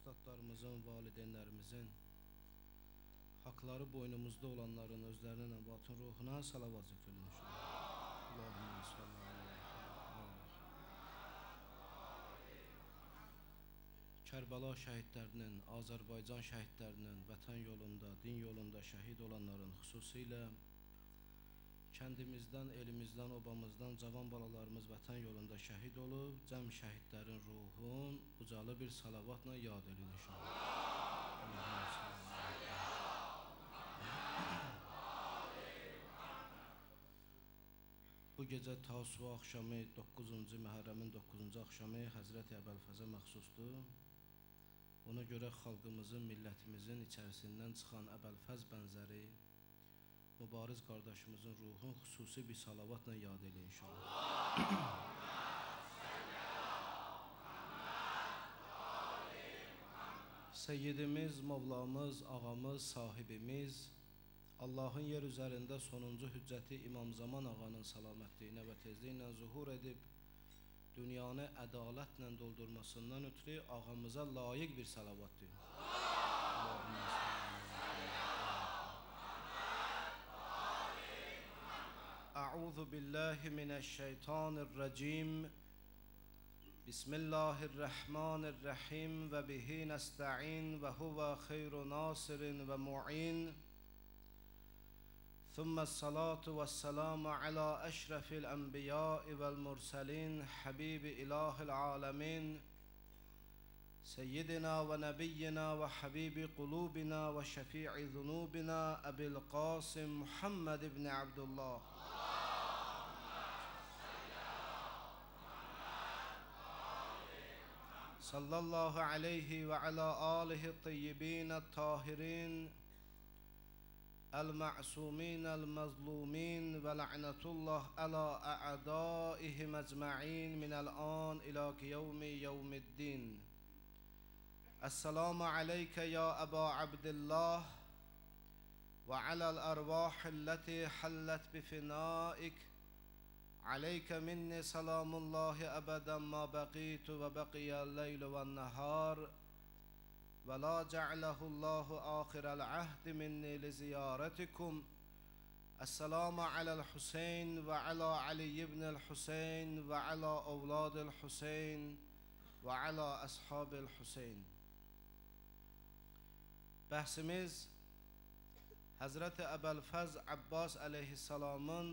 ustadlarımızın, valideynlərimizin, haqları boynumuzda olanların özlərinin batın ruhuna salavat zikr edin inşallah. Allahümme salli aleyhi. Kərbəla şəhidlərinin, Azərbaycan şəhidlərinin, vətən yolunda, din yolunda şəhid olanların, xüsusilə kəndimizdən, elimizdən, obamızdan cavan balalarımız vətən yolunda şəhid olub, cəm şəhidlərin ruhun ucalı bir salavatla yad edin inşallah. Bu gecə Təsua axşamı 9-cu Məhərrəmin 9-cu axşamı Həzrəti Əbəlfəzə məxsusdur. Ona görə xalqımızın, millətimizin içərisindən çıxan Əbəlfəz bənzəri mübariz qardaşımızın ruhun xüsusi bir salavatla yad edin inşallah. Seyyidimiz, Mevlamız, ağamız, sahibimiz, Allahın yer üzərində sonuncu hüccəti İmam Zaman ağanın salamətliyinə və tezliyinlə zuhur edib, dünyanı ədalətlə doldurmasından ötürü ağamıza layiq bir salavat deyin. A'udhu billahi mineşşeytanirracim. Bismillahirrahmanirrahim ve bihi nesta'in ve huve khayru nasirin ve mu'in. ثم الصلاة والسلام على أشرف الأنبياء والمرسلين حبيب إله العالمين سيدنا ونبينا وحبيب قلوبنا وشفيع ذنوبنا أبي القاسم محمد بن عبد الله صلى الله عليه وعلى آله الطيبين الطاهرين المعصومين المظلومين ولعنة الله على أعدائهم أجمعين من الآن إلى يوم الدين. السلام عليك يا أبا عبد الله وعلى الأرواح التي حلت بفنائك. عليك مني سلام الله أبدا ما بقيت وبقي الليل والنهار ولا جعله الله آخر العهد مني لزيارتكم. السلام على الحسين وعلى علي بن الحسين وعلى أولاد الحسين وعلى أصحاب الحسين. Bəhsimiz Həzrəti Əbəlfəz Abbas əleyhissalamın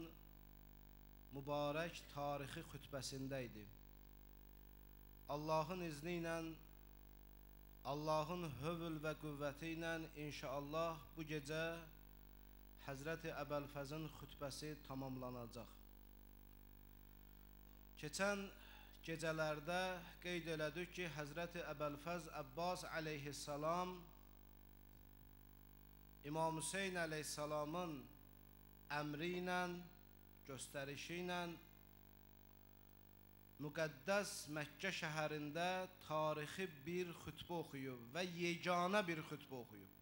mübarək tarixi xütbəsindəydi. Allahın izni ilə, Allahın hövl və qüvvəti ilə inşallah bu gecə Həzrəti Əbəlfəzin xütbəsi tamamlanacaq. Keçən gecələrdə qeyd elədik ki, Həzrəti Əbəlfəz Abbas əleyhissalam İmam Hüseyn əleyhissalamın əmri ilə, göstərişi ilə müqəddəs Məkkə şəhərində tarixi bir xütbə oxuyub və yeganə bir xütbə oxuyub.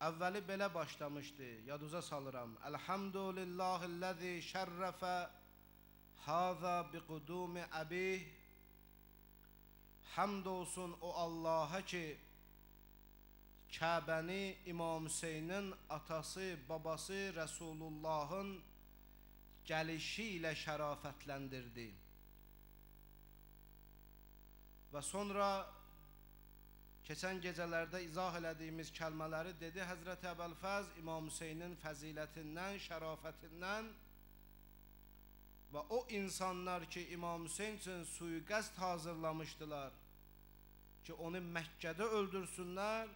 Əvvəli belə başlamışdı, yaduza salıram. Elhamdülillahillezî şərrəfə hâzâ biqudûmi əbih. Həmd olsun o Allaha ki, Kəbəni İmam Hüseynin atası, babası Rəsulullahın gəlişi ilə şərafətləndirdi. Və sonra keçən gecələrdə izah elədiyimiz kəlmələri dedi Həzrəti Əbəlfəz İmam Hüseynin fəzilətindən, şərafətindən və o insanlar ki, İmam Hüseyn üçün suiqəst hazırlamışdılar ki, onu Məkkədə öldürsünlər,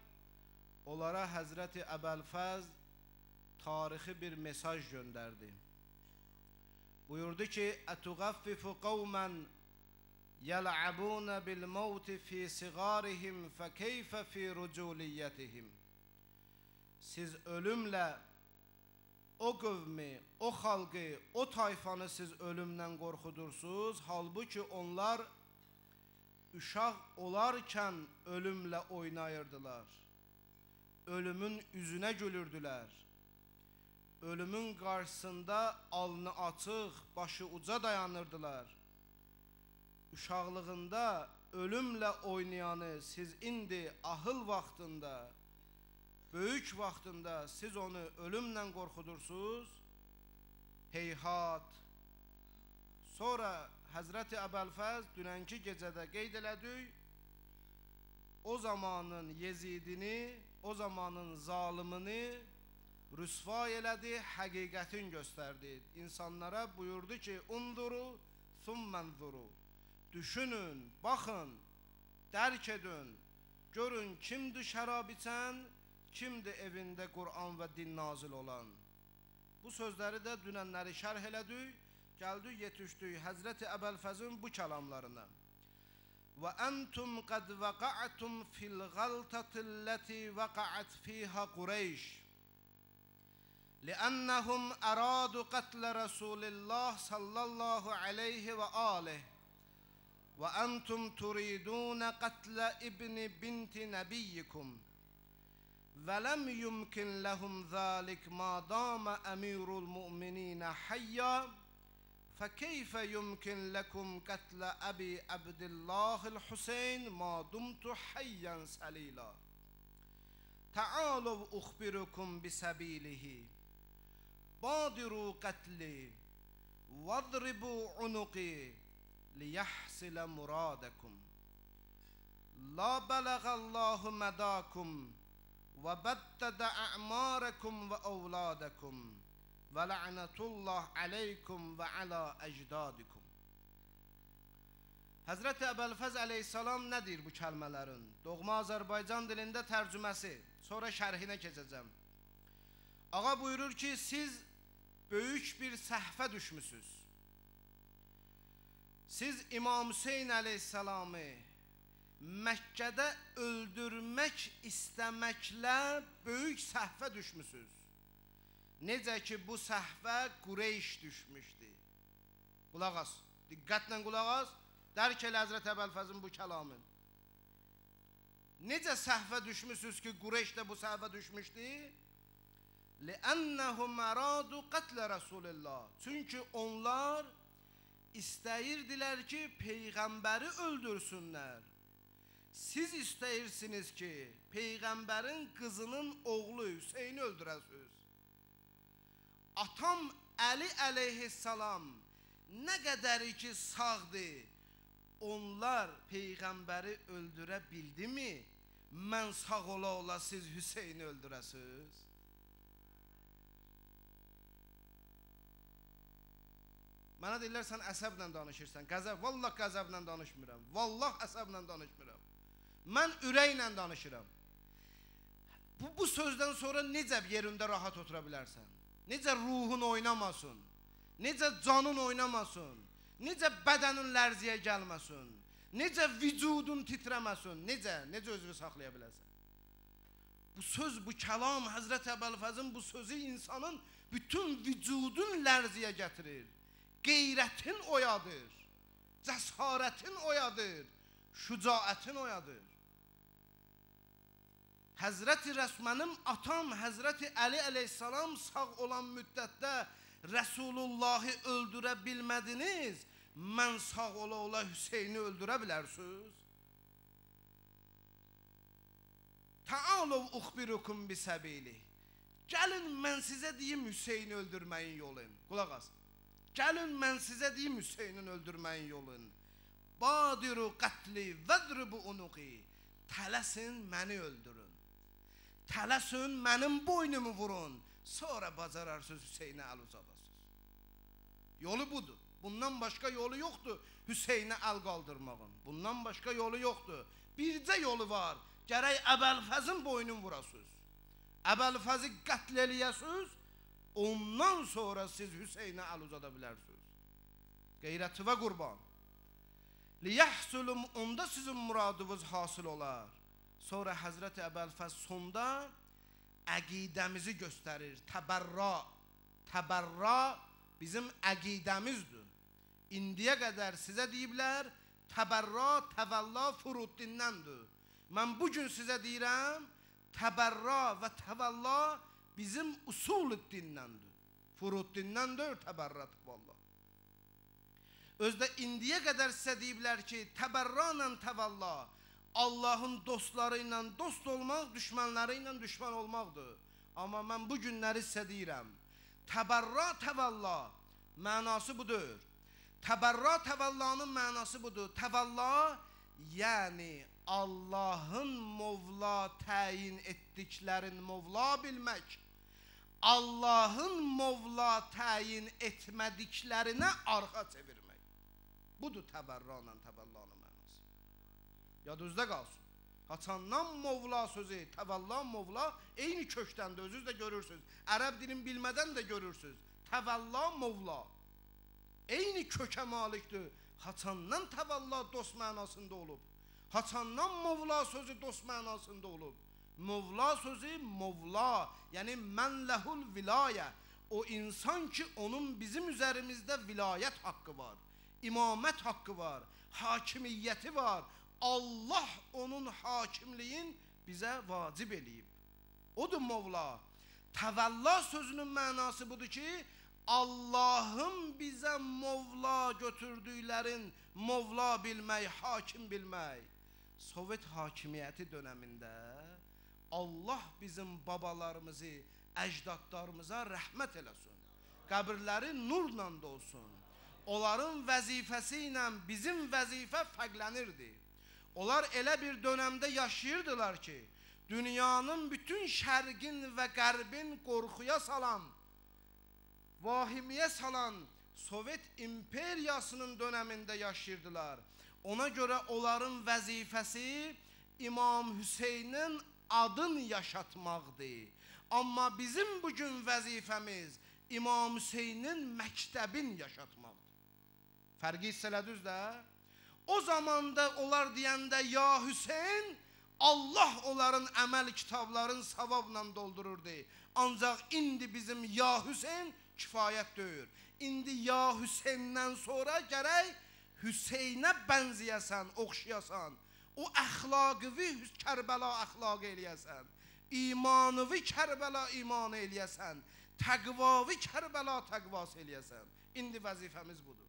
onlara Həzrəti Əbəlfəz tarixi bir mesaj göndərdi. Buyurdu ki, "Ətuğaffifu qawman yəl'abun bil-maut fi sigarihim fekeyfe fi ruculiyyətihim." Siz ölümlə o qövmi, o xalqı, o tayfanı siz ölümlə qorxudursunuz. Halbuki onlar uşaq olarkən ölümlə oynayırdılar. Ölümün üzünə gülürdülər. Ölümün qarşısında alnı açıq, başı uca dayanırdılar. Uşaqlığında ölümlə oynayanı siz indi ahıl vaxtında, böyük vaxtında siz onu ölümlə qorxudursunuz. Heyhat. Sonra Həzrəti Əbəlfəz dünənki gecədə qeyd elədik, o zamanın Yezidini, o zamanın zalimini rüsva elədi, həqiqətin göstərdi. İnsanlara buyurdu ki, unduru, thummenzuru. Düşünün, baxın, dərk edin, görün kimdir şərab içən, kimdir evində Qur'an və din nazil olan. Bu sözləri də dünənləri şərh elədik, gəldik, yetişdik Həzrəti Əbəlfəzin bu kəlamlarına. Və entum qad vaqa'tum fil ghaltati vaqa'at fiha Qureyş. Li'annahum aradu qatl Rasulillah sallallahu aleyhi ve aleyh. Ve entum turidun qatl ibni binti nebiyyikum. وَلَمْ يُمْكِنْ لَهُمْ ذَلِكَ مَا دَامَ أَمِيرُ الْمُؤْمِنِينَ حَيًّا فَكَيْفَ يُمْكِنْ لَكُمْ قَتْلَ أَبِي عَبْدِ اللَّهِ الْحُسَيْنِ مَا دُمْتُ حَيًّا سَلِيلًا تَعَالُوا أُخْبِرُكُمْ بِسَبِيلِهِ بَادِرُوا قَتْلِي وَاضْرِبُوا عُنُقِي لِيَحْصِلَ مُرَادَكُمْ لَا بَلَغَ اللَّهُ مَدَاكُمْ وَبَدَّدَ أَعْمَارَكُمْ وَأَوْلَادَكُمْ وَلَعْنَةُ اللّٰهِ عَلَيْكُمْ وَعَلَى أَجْدَادِكُمْ. Həzrəti Əbəlfəz əleyhissalam nədir bu kəlmələrin? Doğma Azərbaycan dilində tərcüməsi, sonra şərhinə keçəcəm. Ağa buyurur ki, siz böyük bir səhvə düşmüsünüz. Siz İmam Hüseyin əleyhissalamı Məkkədə öldürmək istəməklə böyük səhvə düşmüsünüz. Necə ki bu səhvə Qureyş düşmüşdü. Qulaq as, diqqətlə qulaq as, dərk elə Həzrət Əbəlfəzin bu kəlamın. Necə səhvə düşmüsünüz ki Qureyş də bu səhvə düşmüşdü? لِأَنَّهُمْ أَرَادُوا قَتْلَ رَسُولِ اللّٰهِ. Çünki onlar istəyirdilər ki Peyğəmbəri öldürsünlər. Siz istəyirsiniz ki Peyğəmbərin qızının oğlu Hüseyni öldürəsiniz. Atam Əli əleyhissalam nə qədəri ki sağdır, onlar Peyğəmbəri öldürə bildi mi? Mən sağ ola siz Hüseyni öldürəsiniz. Mənə deyirlər, sən əsəblə danışırsan. Qəzəb, vallah qəzəblə danışmıram. Vallah əsəblə danışmıram. Mən ürəklə danışıram. Bu sözdən sonra necə yerində rahat otura bilərsən? Necə ruhun oynamasın? Necə canın oynamasın? Necə bədənin lərziyə gəlməsin? Necə vücudun titrəməsin? Necə özünü saxlaya bilərsən? Bu söz, bu kəlam, Həzrət Əbəlfəzin bu sözü insanın bütün vücudun lərziyə gətirir. Qeyrətin oyadır, cəsarətin oyadır, şücaətin oyadır. Həzrəti mənim atam Həzrəti Əli əleyhissalam sağ olan müddətdə Rəsulullahı öldürə bilmədiniz, mən sağ ola Hüseyni öldürə bilərsiniz. Ta'alov uxbirukum bisəbili. Gəlin mən sizə deyim Hüseyni öldürməyin yolun. Qulaq as. Gəlin mən sizə deyim Hüseynin öldürməyin yolun. Badiru qatli vədribu unuqi. Tələsin məni öldürün. Tələsin mənim boynumu vurun. Sonra bacararsınız Hüseyni əl uzadasınız. Yolu budur. Bundan başqa yolu yoxdur Hüseyni əl qaldırmağın. Bundan başqa yolu yoxdur. Bircə yolu var. Gərək Əbəlfəzin boynunu vurasınız. Əbəlfəzi qətl eləyəsiniz. Ondan sonra siz Hüseyin'e əl uzada bilərsiniz. Qeyrəti və qurban. Liyəhsulum, onda sizin muradınız hasıl olar. Sonra Həzrəti Əbəlfəz sonda əqidəmizi göstərir. Təbərra. Təbərra bizim əqidəmizdir. İndiyə qədər sizə deyiblər, təbərra, təvəlla Furuddindəndir. Mən bugün sizə deyirəm, təbərra və təvəlla bizim usul-i dindəndir. Furuddindəndir, təbərra təvəlla. Özdə indiyə qədər sizə deyiblər ki, təbərranən təvəlla, Allahın dostları ilə dost olmaq, düşmənləri ilə düşmən olmaqdır. Amma mən bu günləri sizə deyirəm, təbərra təvəlla mənası budur. Təbərra təvəllanın mənası budur. Təvəlla, yəni Allahın Movla təyin etdiklərin Movla bilmək, Allahın Movla təyin etmədiklərinə arxa çevirmək. Budur təbərranən təvəllanın mənası. Yadınızda qalsın. Haçandan Movla sözü, təvəlla, Movla eyni kökdəndir, özünüz də görürsünüz. Ərəb dilini bilmədən də görürsünüz. Təvəlla, Movla eyni kökə malikdir. Haçandan təvəlla dost mənasında olub. Haçandan Movla sözü dost mənasında olub. Movla sözü Movla, yəni mən ləhul vilayə. O insan ki, onun bizim üzərimizdə vilayət haqqı var, imamət haqqı var, hakimiyyəti var. Allah onun hakimliyin bizə vacib eləyib. Odur Movla. Təvəlla sözünün mənası budur ki, Allahın bizə Movla götürdüklərin Movla bilmək, hakim bilmək. Sovet hakimiyyəti dönəmində Allah bizim babalarımızı, əcdadlarımıza rəhmət eləsin. Qəbirləri nurla dolsun. Onların vəzifəsi ilə bizim vəzifə fərqlənirdi. Onlar elə bir dönəmdə yaşayırdılar ki, dünyanın bütün şərqin və qərbin qorxuya salan, vahimiyə salan Sovet imperiyasının dönəmində yaşayırdılar. Ona görə onların vəzifəsi İmam Hüseynin adını yaşatmaqdır. Amma bizim bugün vəzifəmiz İmam Hüseynin məktəbin yaşatmaqdır. Fərqi hiss elədiniz də? O zamanda onlar deyəndə ya Hüseyin, Allah onların əməl kitabların savabla doldururdu. Ancaq indi bizim ya Hüseyin kifayət deyil. İndi ya Hüseyndən sonra gərək Hüseynə bənziyəsən, oxşayasan. O əxlaqıvi Kərbəla əxlaqı eləyəsən. İmanıvi Kərbəla imanı eləyəsən. Təqvavi Kərbəla təqvası eləyəsən. İndi vəzifəmiz budur.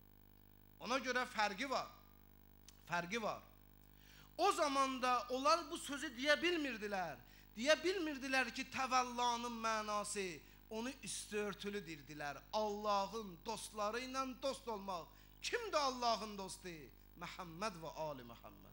Ona görə fərqi var. Fərqi var. O zamanda onlar bu sözü deyə bilmirdilər. Deyə bilmirdilər ki, təvəllanın mənası onu üstörtülü dirdilər. Allahın dostları ilə dost olmaq. Kimdir Allahın dostu? Məhəmməd və Ali Məhəmməd.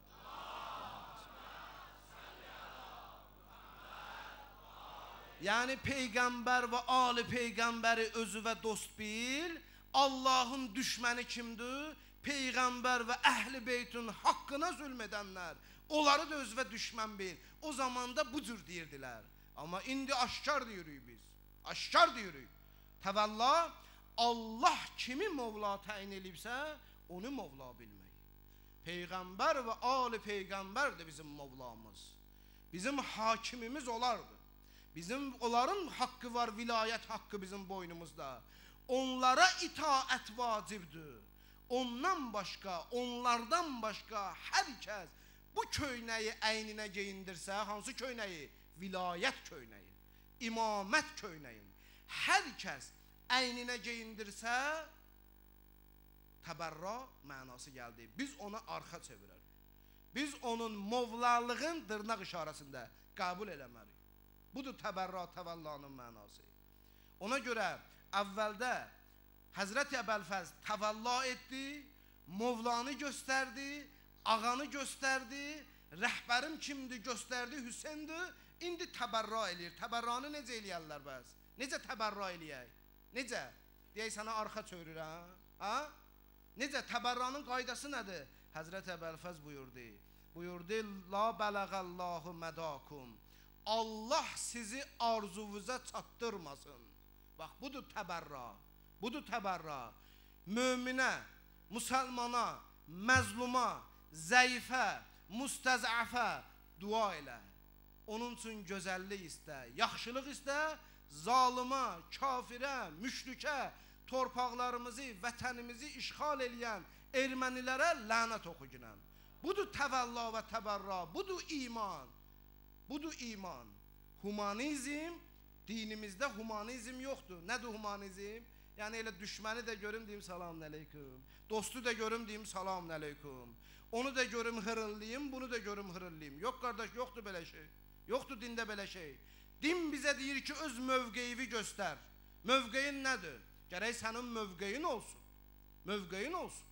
Yəni Peyğəmbər və Ali Peyğəmbəri özüvə dost bil. Allahın düşməni kimdir? Peyğəmbər və əhl-i beytün haqqına zülm edənlər, onları da özvə düşmən bil. O zamanda bu cür deyirdilər. Amma indi aşkar deyirik biz. Aşkar deyirik. Təvəlla, Allah kimi Movla təyin elibsə, onu Movla bilmək. Peyğəmbər və Ali Peyğəmbər də bizim Movlamız. Bizim hakimimiz onlardır. Bizim onların haqqı var, vilayət haqqı bizim boynumuzda. Onlara itaət vacibdir. Ondan başqa, onlardan başqa hər kəs bu köynəyi əyninə geyindirsə, hansı köynəyi? Vilayət köynəyi, imamət köynəyi. Hər kəs əyninə geyindirsə, təbərra mənası gəldi. Biz ona arxa çevirərik. Biz onun Movlalığın dırnaq işarəsində qəbul eləmərik. Budur təbərra, təvəllanın mənası. Ona görə əvvəldə Həzrəti Əbəlfəz təvəlla etdi, Movlanı göstərdi, ağanı göstərdi, rəhbərim kimdir göstərdi, Hüseyndir, indi təbərra eləyir. Təbərranı necə eləyərlər bəs? Necə təbərra eləyək? Necə? Deyək, sənə arxa çövürürəm. Ha? Necə? Təbərranın qaydası nədir? Həzrəti Əbəlfəz buyurdu. Buyurdu, la bələğəllahu mədakum. Allah sizi arzuvuza çatdırmasın. Bax, budur təbərra. Budur təbərra. Möminə, müsəlmana, məzluma, zəifə, müstəzəfə dua elə. Onun üçün gözəllik istə, yaxşılıq istə, zalıma, kafirə, müşrikə, torpaqlarımızı, vətənimizi işğal eləyən ermənilərə lənət oxuyunən. Budur təvəlla və təbərra, budur iman. Budur iman. Humanizm, dinimizdə humanizm yoxdur. Nədir humanizm? Yəni elə düşməni də görüm deyim salamun aleyküm. Dostu da görüm deyim salamun aleyküm. Onu da görüm hırıllayım, bunu da görüm hırıllayım. Yox qardaş, yoxdur belə şey. Yoxdur dində belə şey. Din bizə deyir ki, öz mövqeyini göstər. Mövqeyin nədir? Gərək sənin mövqeyin olsun. Mövqeyin olsun.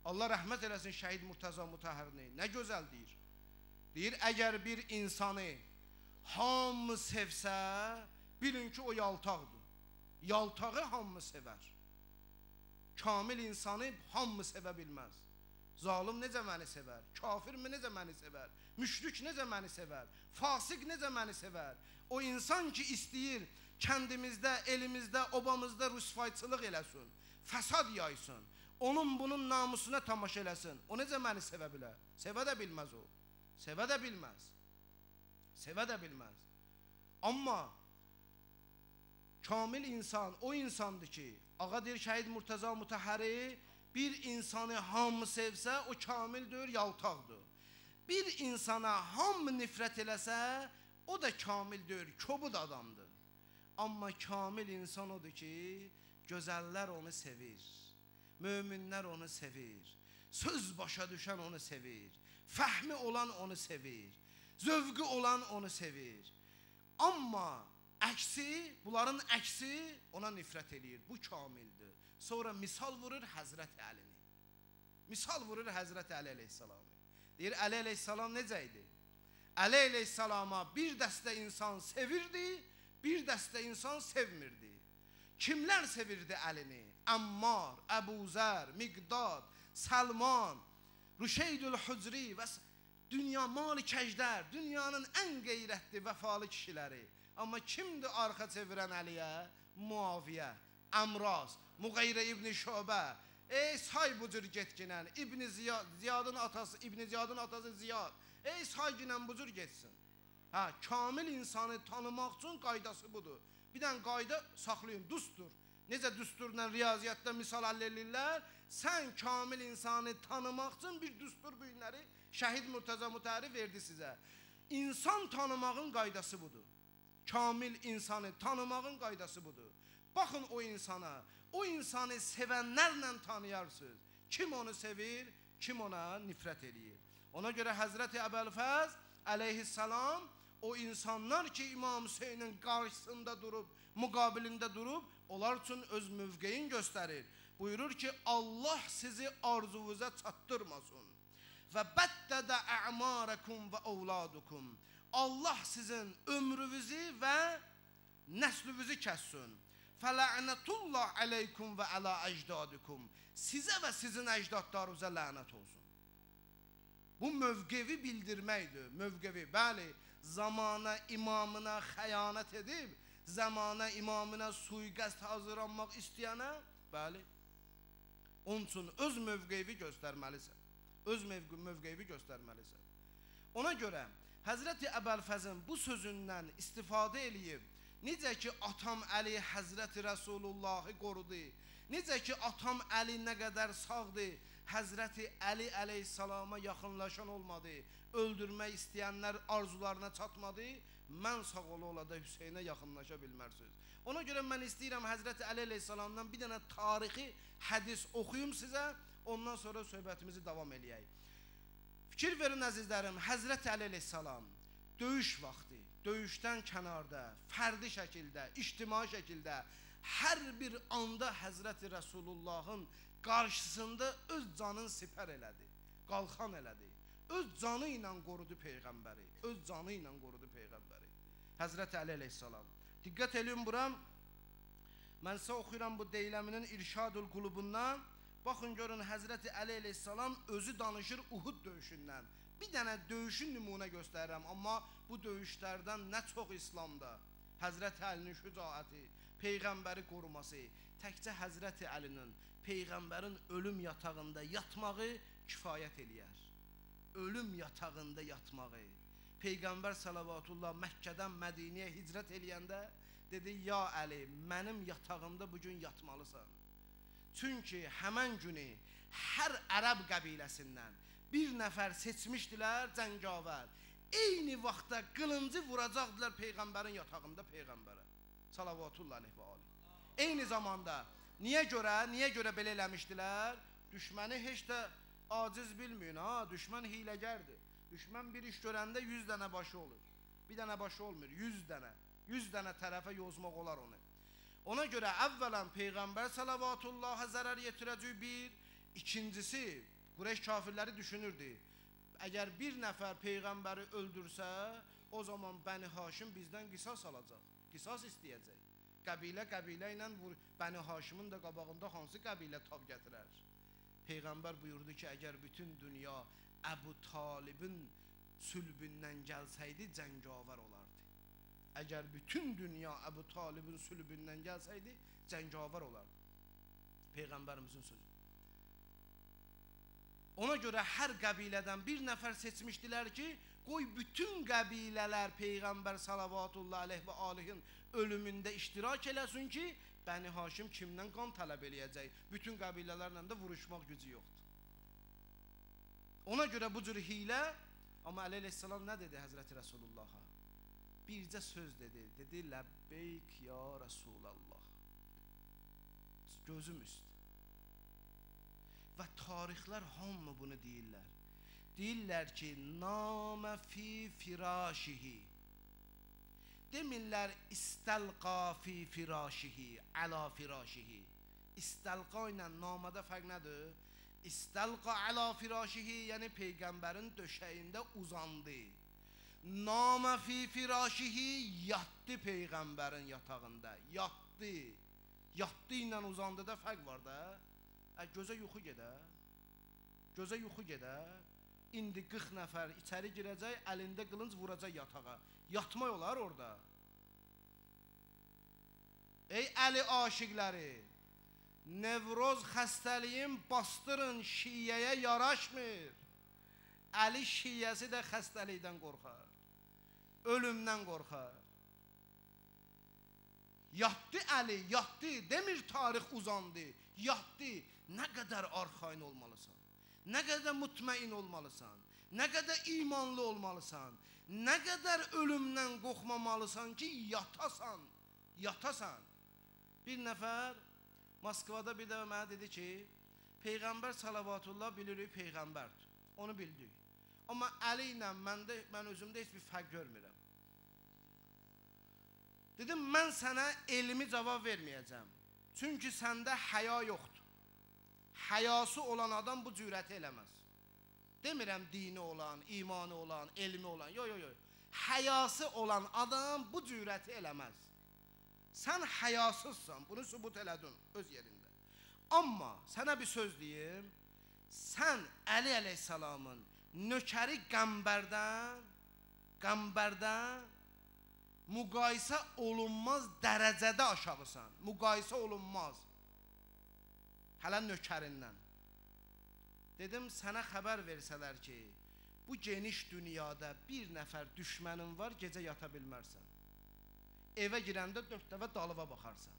Allah rəhmət eləsin Şəhid Murtəza Mutahharini. Nə gözəl deyir. Deyir, əgər bir insanı hamı sevsə, bilin ki, o yaltaqdır. Yaltağı hamı sevər. Kamil insanı hamı sevə bilməz. Zalim necə məni sevər? Kafir mi necə məni sevər? Müşrik necə məni sevər? Fasik necə məni sevər? O insan ki istəyir kəndimizdə, elimizdə, obamızda rüsvayçılıq eləsin, fəsad yaysın, onun bunun namusuna tamaşa eləsin, o necə məni sevə bilər? Sevə də bilməz o. Sevə də bilməz. Sevə də bilməz. Amma kamil insan o insandır ki, ağa deyir Şəhid Murtəza Mutahhari, bir insanı hamı sevsə, o kamildir, yaltaqdır. Bir insana hamı nifrət eləsə, o da kamildir, kobud adamdır. Amma kamil insan odur ki, gözəllər onu sevir, möminlər onu sevir, söz başa düşən onu sevir, fəhmi olan onu sevir, zövqü olan onu sevir. Amma əksi, bunların əksi ona nifrət eləyir, bu kamildir. Sonra misal vurur Həzrəti Əlini. Misal vurur Həzrəti Əli əleyhissalamı. Deyir, Əli əleyhissalam necə idi? Əli əleyhissalama bir dəstə insan sevirdi, bir dəstə insan sevmirdi. Kimlər sevirdi Əlini? Əmmar, Əbuzər, Miqdad, Səlman, Rüşeydül Hucri və dünya mal-i kəcdər, dünyanın ən qeyrətli, vəfalı kişiləri. Amma kimdir arxa çevirən Əliyə? Muaviyə, Əmraz, Muğeyrə İbn-i Şöbə, say bu cür getginən, Ziyadın atası Ziyad, say ginən bu cür getsin. Kamil insanı tanımaq üçün qaydası budur. Bir dən qayda saxlayın, düstur. Necə düsturla riyaziyyatda misal əldə edirlər, sən kamil insanı tanımaq üçün bir düstur bu günləri Şəhid Murtəza Mutahhari verdi sizə. İnsan tanımağın qaydası budur. Kamil insanı tanımağın qaydası budur. Baxın o insana, o insanı sevənlərlə tanıyarsınız. Kim onu sevir, kim ona nifrət edir. Ona görə Həzrəti Əbəlfəz əleyhissalam o insanlar ki İmam Hüseynin qarşısında durub, müqabilində durub, onlar üçün öz mövqeyin göstərir. Buyurur ki, Allah sizi arzuvuza çatdırmasın. Və bəddədə ə'marəkum və ovladukum. Allah sizin ömrünüzü və nəslünüzü kəssin. Fəla'nətullah aleykum və əla əcdadukum. Sizə və sizin əcdadlarınıza lənət olsun. Bu mövqevi bildirməkdir. Mövqevi, bəli, zamana imamına xəyanət edib, zamana imamına suiqəst hazırlanmaq istəyənə, bəli, onun üçün öz mövqevi göstərməlisən. Öz mövqevi göstərməlisən. Ona görə Həzrəti Əbəlfəzin bu sözündən istifadə eləyib, necə ki atam Əli Həzrəti Rəsulullahı qorudu, necə ki atam Əli nə qədər sağdır, Həzrəti Əli əleyhissalama yaxınlaşan olmadı, öldürmək istəyənlər arzularına çatmadı, mən sağ ola da Hüseynə yaxınlaşa bilmərsiniz. Ona görə mən istəyirəm Həzrəti Əli əleyhissalamdan bir dənə tarixi hədis oxuyum sizə, ondan sonra söhbətimizi davam eləyək. Fikir verin əzizlərim, Həzrəti Əli əleyhissalam döyüş vaxtı, döyüşdən kənarda, fərdi şəkildə, ictimai şəkildə, hər bir anda Həzrəti Rəsulullahın qarşısında öz canını sipər elədi, qalxan elədi, öz canı ilə qorudu Peyğəmbəri, öz canı ilə qorudu Peyğəmbəri. Həzrəti Əli əleyhissalam. Diqqət edin bura, mən sizə oxuyuram bu Deyləminin İrşadül Qulubundan. Baxın görün Həzrəti Əli əleyhissalam özü danışır Uhud döyüşündən. Bir dənə döyüşün nümunə göstərirəm, amma bu döyüşlərdən nə çox İslamda Həzrəti Əlinin şücaəti, Peyğəmbəri qoruması, təkcə Həzrəti Əlinin Peyğəmbərin ölüm yatağında yatmağı kifayət eləyər. Ölüm yatağında yatmağı. Peyğəmbər salavatullah Məkkədən Mədinəyə hicrət eləyəndə dedi, ya Əli, mənim yatağımda bugün yatmalısan. Çünki həmən günü hər ərəb qəbiləsindən bir nəfər seçmişdilər cəngavər. Eyni vaxtda qılıncı vuracaqdılar Peyğəmbərin yatağında Peyğəmbərə. Salavatullah aleyhi və aleyh. Eyni zamanda niyə görə belə eləmişdilər? Düşməni heç də aciz bilməyin, ha, düşmən hiləgərdir. Düşmən bir iş görəndə 100 dənə başı olur. Bir dənə başı olmur, 100 dənə. 100 dənə tərəfə yozmaq olar onu. Ona görə əvvələn Peyğəmbər salavatıllaha zərər yetirəcək bir, ikincisi Qureyş kafirləri düşünürdü. Əgər bir nəfər Peyğəmbəri öldürsə, o zaman Bəni Haşim bizdən qisas alacaq, qisas istəyəcək. Qəbilə ilə Bəni Haşimin də qabağında hansı qəbilə tab gətirər? Peyğəmbər buyurdu ki, əgər bütün dünya Əbu Talibin sülbündən gəlsəydi, cəngavər olardı. Əgər bütün dünya Əbu Talibin sülbündən gəlsəydi, cəngavər olardı. Peyğəmbərimizin sözü. Ona görə hər qəbilədən bir nəfər seçmişdilər ki, qoy bütün qəbilələr Peyğəmbər salavatullah aleyh və alihin ölümündə iştirak eləsin ki, Bəni Haşim kimdən qan tələb eləyəcək? Bütün qəbilələrlə də vuruşmaq gücü yoxdur. Ona görə bu cür hilə, amma əleyhissalam nə dedi Həzrəti Rəsulullah'a? Bircə söz dedi, dedi Ləbbeyk ya Rəsulallah. Gözüm üstü. Və tarixlər hamı bunu deyirlər. Deyirlər ki, namə fi firashihi. Demirlər istəlqa fi firashihi, əla firashihi. İstəlqa ilə namada fərq nədir? İstəlqa əla firashihi, yəni Peyğəmbərin döşəyində uzandı. Namə fi firashihi, yatdı Peyğəmbərin yatağında, yatdı. Yatdı ilə uzandı da fərq var da. Gözə yuxu gedər. Gözə yuxu gedər. İndi 40 nəfər içəri girəcək, əlində qılınc vuracaq yatağa. Yatmaq olar orada. Ey Əli aşiqləri, nevroz xəstəliyin bastırın, şiyyəyə yaraşmır. Əli şiyyəsi də xəstəlikdən qorxar. Ölümdən qorxar. Yatdı Əli, yatdı. Demir tarix uzandı. Yatdı. Nə qədər arxain olmalısan, nə qədər mutmain olmalısan, nə qədər imanlı olmalısan, nə qədər ölümdən qorxmamalısan ki, yatasan, yatasan. Bir nəfər Moskvada bir dəfə mənə dedi ki, Peyğəmbər salavatullah bilirik Peyğəmbərdir, onu bildik. Amma Əli ilə mən özümdə heç bir fərq görmürəm. Dedim, mən sənə elmi cavab verməyəcəm, çünki səndə həya yoxdur. Həyası olan adam bu cürəti eləməz. Demirəm dini olan, imanı olan, elmi olan, yox. Həyası olan adam bu cürəti eləməz. Sən həyasızsan, bunu sübut elədin öz yerində. Amma sənə bir söz deyim, sən Əli əleyhissalamın nökəri qəmbərdən müqayisə olunmaz dərəcədə aşağısan. Müqayisə olunmaz. Hələ nökərindən. Dedim, sənə xəbər versələr ki, bu geniş dünyada bir nəfər düşmənin var, gecə yata bilmərsən. Evə girəndə 4 dəfə dalıva baxarsan,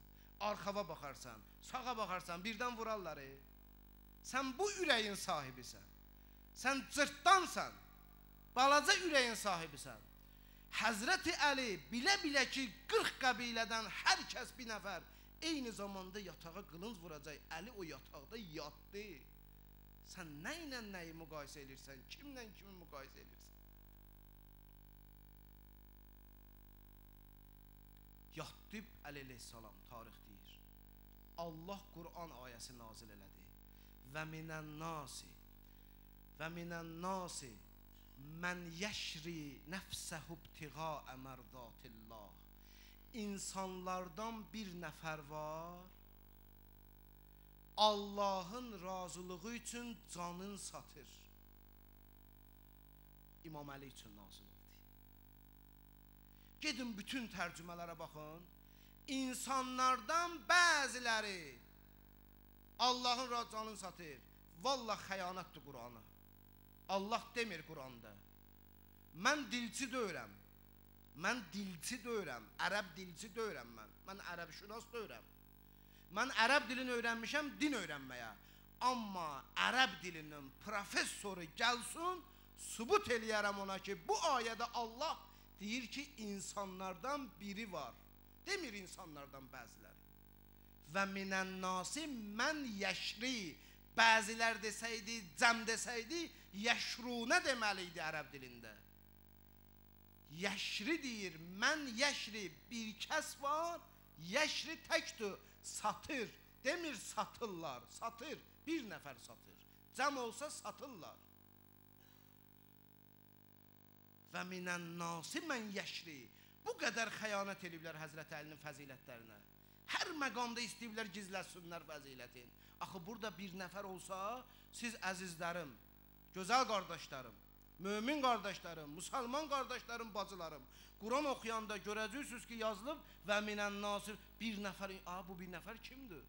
arxava baxarsan, sağa baxarsan, birdən vurarları. Sən bu ürəyin sahibisən. Sən cırtdansan, balaca ürəyin sahibisən. Həzrəti Əli bilə-bilə ki, 40 qəbilədən hər kəs bir nəfər eyni zamanda yatağa qılınc vuracaq. Əli o yataqda yatdı. Sən nə ilə nəyi müqayisə edirsən? Kimlə kimi müqayisə edirsən? Yatdı Əli əleyhissalam, tarix deyir. Allah Qur'an ayəsi nazil elədi. Və minən nasi mən yəşri nəfsəhu ibtiğaə mərdatillah. İnsanlardan bir nəfər var, Allahın razılığı üçün canın satır. İmam Əli üçün nazil oldu. Gedin bütün tərcümələrə baxın. İnsanlardan bəziləri Allahın canını satır. Vallah xəyanətdir Qur'anı. Allah demir Qur'anda. Mən dilçi deyirəm. Mən dilçi deyirəm, ərəb dilçi deyirəm mən. Mən ərəb şünas deyirəm. Mən ərəb dilini öyrənmişəm din öyrənməyə. Amma ərəb dilinin professoru gəlsin, sübut eləyərəm ona ki, bu ayədə Allah deyir ki, insanlardan biri var. Demir insanlardan bəziləri. Və minən nasi mən yəşri. Bəzilər desəydi, cəm desəydi, yəşrunə deməliydi ərəb dilində. Yəşri deyir, mən yəşri, bir kəs var, yəşri təkdir, satır. Demir satırlar, satır, bir nəfər satır. Cəm olsa satırlar. Və minən nasi mən yəşri. Bu qədər xəyanət ediblər Həzrət Əlinin fəzilətlərinə. Hər məqamda istəyiblər gizləsinlər fəzilətin. Axı burada bir nəfər olsa, siz əzizlərim, gözəl qardaşlarım, mömin qardaşlarım, müsəlman qardaşlarım, bacılarım, Quran oxuyanda görəcəksiniz ki, yazılıb və minən nasir bir nəfər, bu bir nəfər kimdir?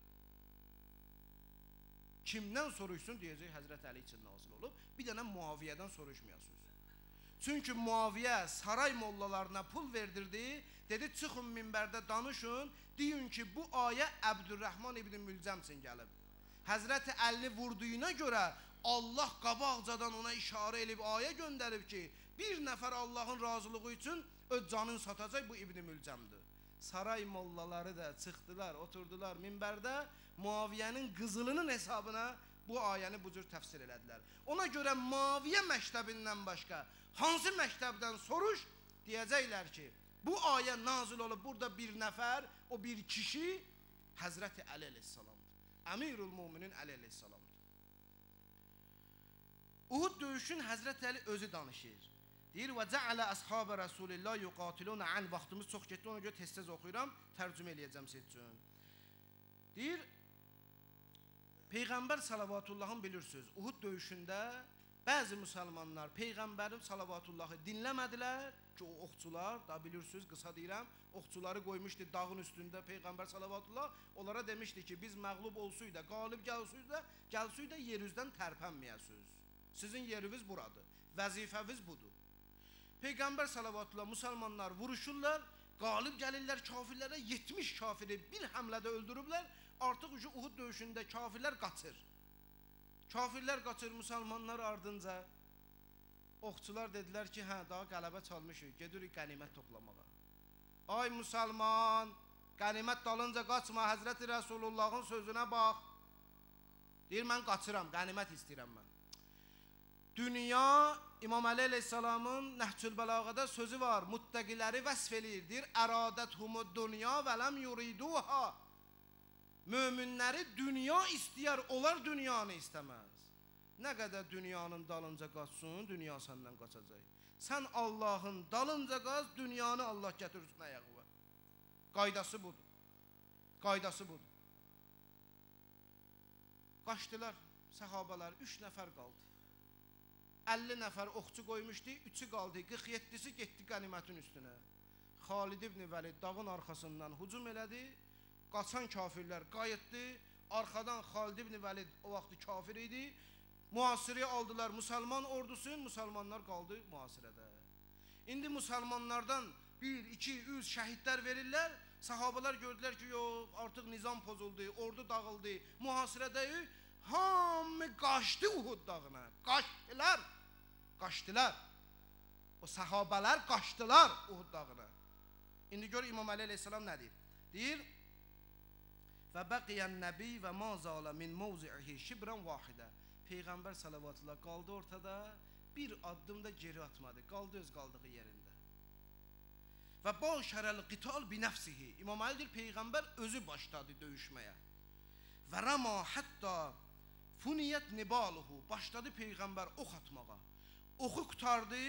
Kimdən soruşsun deyəcək Həzrət Əli üçün nazil olub, bir dənə Muaviyyədən soruşmayasınız. Çünki Muaviyyə saray mollalarına pul verdirdi, dedi çıxın minbərdə danışın, deyin ki bu ayə Əbdürrəhman ibn Mülcəm üçün gəlib. Həzrət Əlini vurduğuna görə Allah qabaqcadan ona işarə edib ayə göndərib ki, bir nəfər Allahın razılığı üçün öz canını satacaq, bu İbn Mülcəmdir. Saray mollaları da çıxdılar, oturdular minbərdə, Muaviyyənin qızılının hesabına bu ayəni bu cür təfsir elədilər. Ona görə Muaviyyə məktəbindən başqa hansı məktəbdən soruş, deyəcəklər ki, bu ayə nazil olub burada bir nəfər, o bir kişi Həzrət Əli əleyhissalamdır. Əmirul Müminin Əli əleyhissalamdır. Uhud döyüşün Həzrət Əli özü danışır. Deyir, və cəalə əshab-ı Rasulillah yuqatiluna an, vaxtımız çox getdi, ona görə tez-tez oxuyuram, tərcümə eləyəcəm siz üçün. Deyir, Peyğəmbər salavatullahın bilirsiniz, Uhud döyüşündə bəzi müsəlmanlar Peyğəmbərin salavatullahı dinləmədilər ki, o oxçular, da bilirsiniz, qısa deyirəm, oxçuları qoymuşdu dağın üstündə Peyğəmbər salavatullah, onlara demişdi ki, biz məğlub olsuydu, qalib gəlsuydu, yerüzdən tərpənməyəsiniz. Sizin yeriniz buradır, vəzifəviz budur. Peyğəmbər salavatullah, müsəlmanlar vuruşurlar, qalib gəlirlər kafirlərə, 70 kafiri bir həmlədə öldürüblər, artıq Uhud döyüşündə kafirlər qaçır. Kafirlər qaçır, müsəlmanlar ardınca. Oxçular dedilər ki, hə, daha qələbə çalmışıq, gedirik qənimət toplamağa. Ay müsəlman, qənimət dalınca qaçma, Həzrəti Rəsulullahın sözünə bax. Deyir, mən qaçıram, qənimət istəyirəm mən. Dünya, İmam Əli əleyhissalamın Nəhcül Bəlağədə sözü var, muttəqiləri vəsf eləyir, deyir, əradəthumud dünya və ləm yuriduha. Möminləri dünya istəyər, onlar dünyanı istəməz. Nə qədər dünyanın dalınca qaçsın, dünya səndən qaçacaq. Sən Allahın dalınca qaç, dünyanı Allah gətirsin ayağı var. Qaydası budur. Qaydası budur. Qaçdılar səhabələr, 3 nəfər qaldı. 50 nəfər oxçu qoymuşdu, 3'ü qaldı, 47'si getdi qənimətin üstünə. Xalid ibn Vəlid dağın arxasından hücum elədi, qaçan kafirlər qayıtdı, arxadan Xalid ibn Vəlid o vaxtı kafir idi, mühasirəyə aldılar müsəlman ordusun, müsəlmanlar qaldı mühasirədə. İndi müsəlmanlardan 1, 2, 3 şəhidlər verirlər, sahabələr gördülər ki, yox, artıq nizam pozuldu, ordu dağıldı, mühasirədəyik, hamı qaçdı Uhud dağına, qaçdılar. O sahabələr qaçdılar Uhud dağına. İndi gör İmam Əli əleyhissalam nə deyir? Deyir, və bəqiyən nəbi və mazala min mavzi'ihi şibran vahidə. Peyğəmbər salavatullah qaldı ortada, bir addım da geri atmadı, qaldı öz qaldığı yerində. Və başərəl qital bi nəfsihi. İmam Əli deyir, Peyğəmbər özü başladı döyüşməyə. Və rəma hətta funiyət nibaluhu. Başladı Peyğəmbər ox atmağa. Oxu qutardı,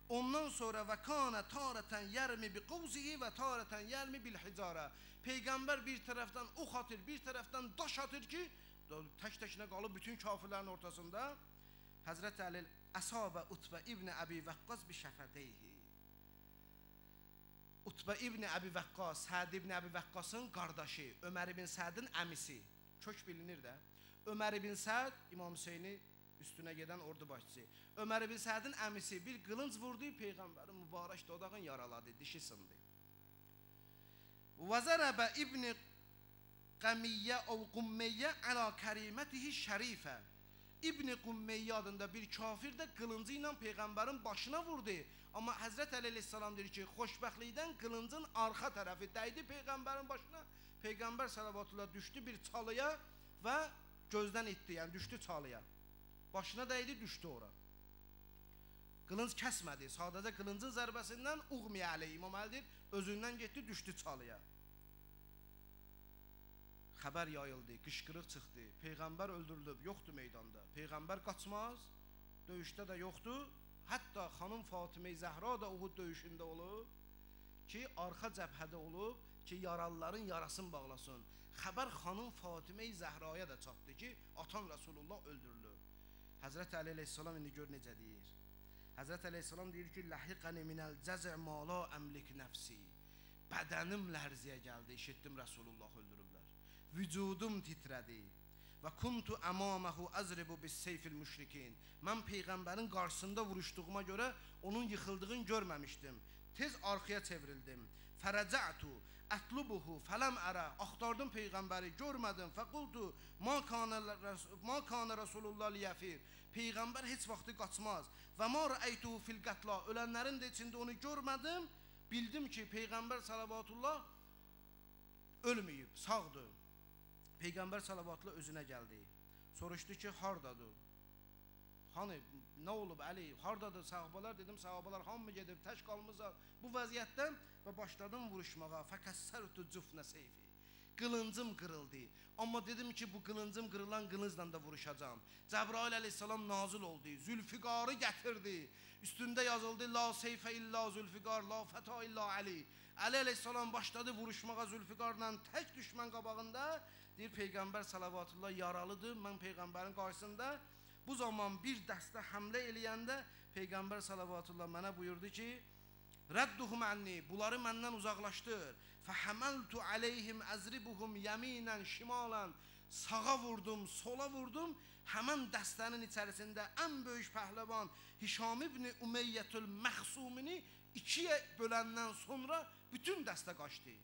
ondan sonra və kanə tarətən yərmi bi qovzihi və tarətən yərmi bil hicara. Peyğəmbər bir tərəfdən ox atır, bir tərəfdən daş atır ki, tək-təkinə qalıb bütün kafirlərin ortasında. Həzrət Əli əsabə Utbə ibn Əbi Vəqqas bi şəfəteyhi. Utbə ibn Əbi Vəqqas, Səd ibn Əbi Vəqqasın qardaşı, Ömər ibn Sədin əmisi. Kök bilinir də. Ömər ibn Səd, İmam Hüseyni üstünə gedən ordu başçısı. Ömər ibn Sədin əmisi bir qılınc vurdu, Peyğəmbərin mübarək dodağını yaraladı, dişi sındı. Və zərəbə ibn Qəmiyyə o Qummeyyə əla kərimətihi şərifə. İbn Qummeyyə adında bir kafir də qılıncı ilə Peyğəmbərin başına vurdu. Amma Həzrət Əli əleyhissalam deyir ki, xoşbəxtlikdən qılıncın arxa tərəfi dəydi Peyğəmbərin başına. Peyğəmbər salavatullah düşdü bir çalıya və gözdən itdi, yəni düşdü çalıya. Başına dəydi, düşdü ora. Qılınc kəsmədi, sadəcə qılıncın zərbəsindən uğmiyə əleyh, İmam Əli deyir, özündən getdi, düşdü çalıya. Xəbər yayıldı, qışqırıq çıxdı, Peyğəmbər öldürülüb, yoxdur meydanda. Peyğəmbər qaçmaz, döyüşdə də yoxdur. Hətta xanım Fatimə Zəhra da Uhud döyüşündə olub ki, arxa cəbhədə olub ki, yaralıların yarasını bağlasın. Xəbər xanım Fatimə Zəhraya da çatdı ki, atan Rasulullah öldürülür. Həzrət Əli əleyhissalam indi gör necə deyir. Həzrət əleyhissalam deyir ki, Ləhiqəni minəl cəzə ma la əmlik nəfsi. Bədənim lərziyə gəldi, eşitdim Rasulullah öldürüblər. Vücudum titrədi. Və kuntu əmaməhu əzribu bis seyfil müşrikin. Mən Peyğəmbərin qarşısında vuruşduğuma görə onun yıxıldığını görməmişdim. Tez arxaya çevrildim. Fərəcətu ətlubuhu fələm ərə. Axtardım Peyğəmbəri, görmədim. Fəqultu ma kana Rasulullah liyəfir. Peyğəmbər heç vaxtı qaçmaz. Və ma rəəytuhu fil qətla. Ölənlərin də içində onu görmədim. Bildim ki, Peyğəmbər salavatullah ölməyib, sağdır. Peyğəmbər salavatullah özünə gəldi. Soruşdu ki, hardadır? Hani, nə olub Əli? Hardadır sahabalar? Dedim, sahabalar hamı gedib, tək qalmızlar bu vəziyyətdən və başladım vuruşmağa. Fəkəssərtu cüfnə seyfi. Qılıncım qırıldı. Amma dedim ki, bu qılıncım qırılan qılıncla da vuruşacağım. Cəbrail əleyhissalam nazil oldu. Zülfiqarı gətirdi. Üstündə yazıldı, la seyfə illa zülfiqar, la fəta illa Əli. Əli əleyhissalam başladı vuruşmağa Zülfiqarla tək düşmən qabağında. Deyir, Peyğəmbər salavatullah yaralıdır, mən Peyğəmbərin qarşısında. Bu zaman bir dəstə həmlə eləyəndə Peyğəmbər salavatullah mənə buyurdu ki, rədduhum ənni, bunları məndən uzaqlaşdır. Fəhəməltu aleyhim əzribuhum yəminən, şimalən, sağa vurdum, sola vurdum. Həmən dəstənin içərisində ən böyük pəhləvan Hişam ibn Ümeyyətül Məxsumini ikiyə böləndən sonra bütün dəstə qaçdı.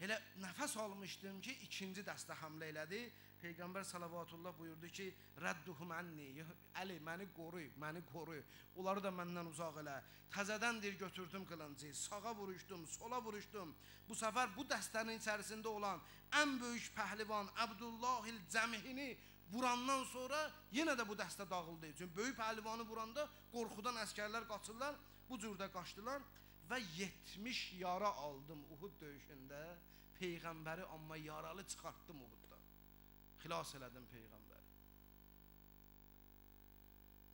Elə nəfəs almışdım ki, ikinci dəstə həmlə elədi. Peyğəmbər salavatullah buyurdu ki, rədduhum ənni, Əli, məni qoru, məni qoru. Onları da məndən uzaq elə. Təzədəndir götürdüm qılıncı, sağa vuruşdum, sola vuruşdum. Bu səfər bu dəstənin içərisində olan ən böyük pəhlivan Əbdullahil Cəmihini vurandan sonra yenə də bu dəstə dağıldı. Çünki böyük pəhlivanı vuranda qorxudan əskərlər qaçırlar, bu cürdə qaçdılar. Və 70 yara aldım Uhud döyüşündə. Peyğəmbəri amma yaralı çıxartdım Uhudda. Xilas elədim Peyğəmbəri.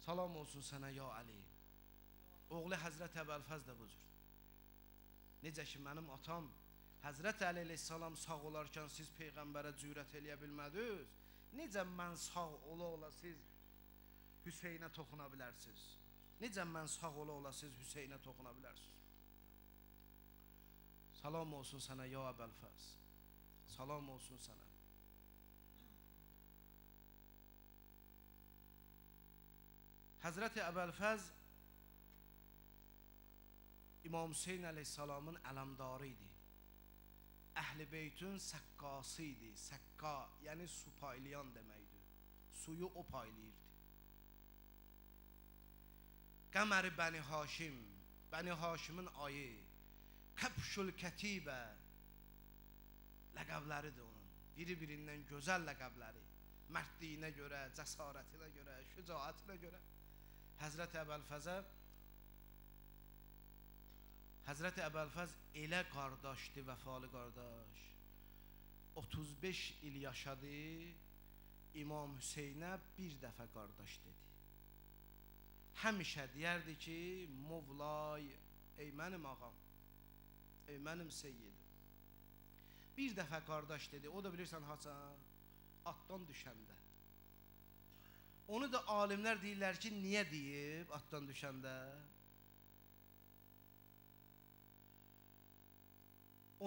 Salam olsun sənə ya Əli. Oğlu Həzrət Əbəlfəz də bu cür. Necə ki mənim atam Həzrət Əli əleyhissalam sağ olarkən siz Peyğəmbərə cürət eləyə bilmədiniz. Necə mən sağ ola siz Hüseynə toxuna bilərsiniz? Necə mən sağ ola siz Hüseynə toxuna bilərsiniz? Salam olsun sənə ya Əbəlfəz. Salam olsun sənə. Həzrəti Əbəlfəz İmam Hüseyn əleyhissalamın ələmdarı idi. Əhl-i Beytün səqqası idi. Səqqa, yəni su paylayan deməkdir. Suyu o paylayırdı. Qəmər-i Bəni Haşim, Bəni Haşimin ayı, Kəbşül Kətibə ləqəbləridir onun. Biri-birindən gözəl ləqəbləri. Mərdliyinə görə, cəsarətinə görə, şücaətinə görə. Həzrəti Əbəlfəz elə qardaşdı, vəfalı qardaş. 35 il yaşadı, İmam Hüseynə bir dəfə qardaş dedi. Həmişə deyərdi ki, Mövlay, ey mənim ağam, ey mənim seyyidim. Bir dəfə qardaş dedi, o da bilirsən haçan, atdan düşəndə. Onu da alimlər deyirlər ki, niyə deyib atdan düşəndə?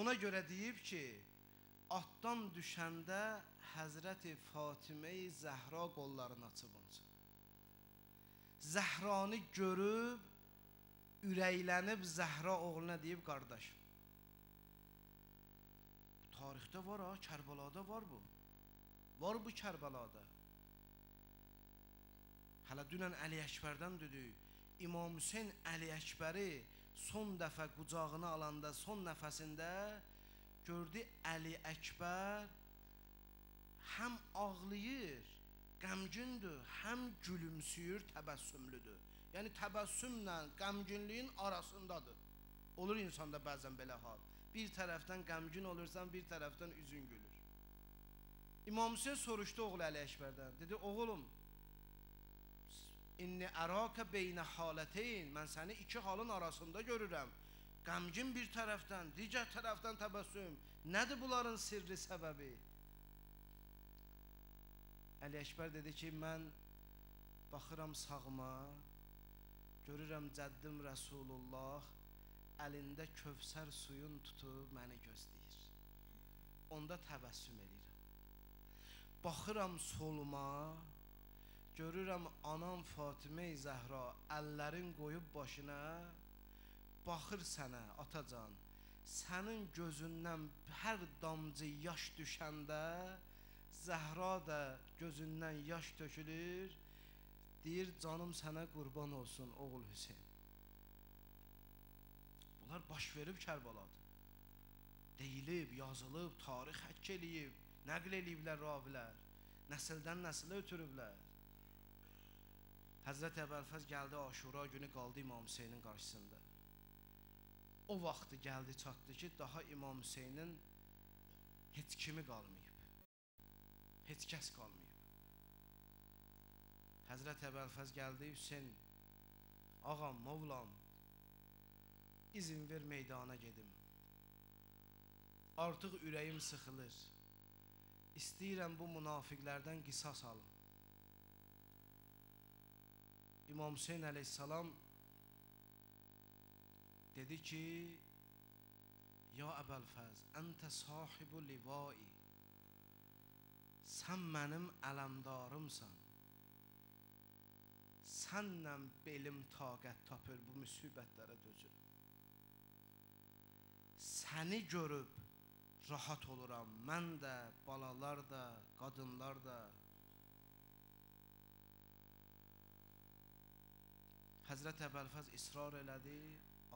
Ona görə deyib ki, atdan düşəndə Həzrəti Fatimə-i Zəhra qollarını açıb onca. Zəhranı görüb, ürəklənib Zəhra oğluna deyib, qardaşım. Bu tarixdə var ha, Kərbalada var bu. Var bu Kərbalada. Hələ dünən Əli Əkbərdən dedik, İmam Hüseyn Əli Əkbəri son dəfə qucağına alanda, son nəfəsində gördü Əli Əkbər həm ağlayır, qəmgündür, həm gülümsüyür, təbəssümlüdür. Yəni təbəssümlə qəmginliyin arasındadır. Olur insanda bəzən belə hal. Bir tərəfdən qəmgin olursan, bir tərəfdən üzün gülür. İmam Hüseyn soruşdu oğlu Əli Əkbərdən. Dedi, oğlum, İnni ərəkə beynə haləteyn, mən səni iki halın arasında görürəm. Qəmgin bir tərəfdən, digər tərəfdən təbəssüm. Nədir bunların sirri səbəbi? Əli Əkbər dedi ki, mən baxıram sağıma, görürəm cəddim Rəsulullah əlində Kövsər suyun tutub məni gözləyir. Onda təbəssüm edirəm. Baxıram soluma, görürəm anam Fatimə-i Zəhra əllərin qoyub başına, baxır sənə atacan, sənin gözündən hər damcı yaş düşəndə Zəhra da gözündən yaş tökülür, deyir canım sənə qurban olsun oğul Hüseyn. Bunlar baş verib Kərbaladır. Deyilib, yazılıb, tarix həkk eləyib, nəql eləyiblər ravilər, nəsildən nəsilə ötürüblər. Həzrət Əbəlfəz gəldi Aşura günü qaldı İmam Hüseynin qarşısında. O vaxtı gəldi çatdı ki, daha İmam Hüseynin heç kimi qalmayıb. Heç kəs qalmayıb. Həzrət Əbəlfəz gəldi, Hüseyn, ağam, Mevlam, izin ver meydana gedim. Artıq ürəyim sıxılır. İstəyirəm bu münafiqlərdən qisas alım. İmam Hüseyn əleyhissalam dedi ki, ya Əbəlfəz, əntə sahibu livai, sən mənim ələmdarımsan. Sənlə belim taqət tapır bu müsibətlərə dözür. Səni görüb rahat oluram, mən də, balalar da, qadınlar da. Həzrət Əbəlfəz israr elədi,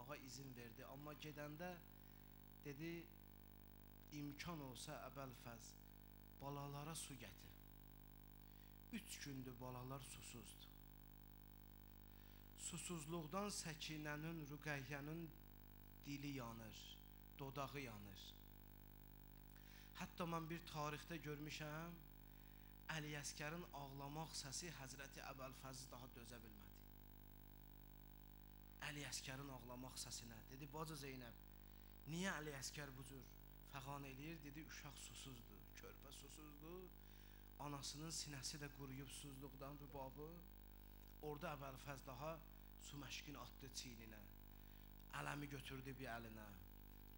ağa izin verdi, amma gedəndə dedi, imkan olsa Əbəlfəz, balalara su gətir. 3 gündür balalar susuzdur. Susuzluqdan Səkinənin, Rüqəyyənin dili yanır, dodağı yanır. Hətta mən bir tarixdə görmüşəm, Əli Əsgərin ağlamaq səsi Həzrəti Əbəlfəzi daha dözə bilmədi. Əli Əsgərin ağlamaq səsinə dedi, bacı Zeynəb, niyə Əli Əsgər bu cür fəğan eləyir? Dedi, uşaq susuzdur, körpə susuzdur, anasının sinəsi də quruyub susuzluqdan rübabı. Orada Əbəlfəz daha su məşqini atdı çiyninə, ələmi götürdü bir əlinə,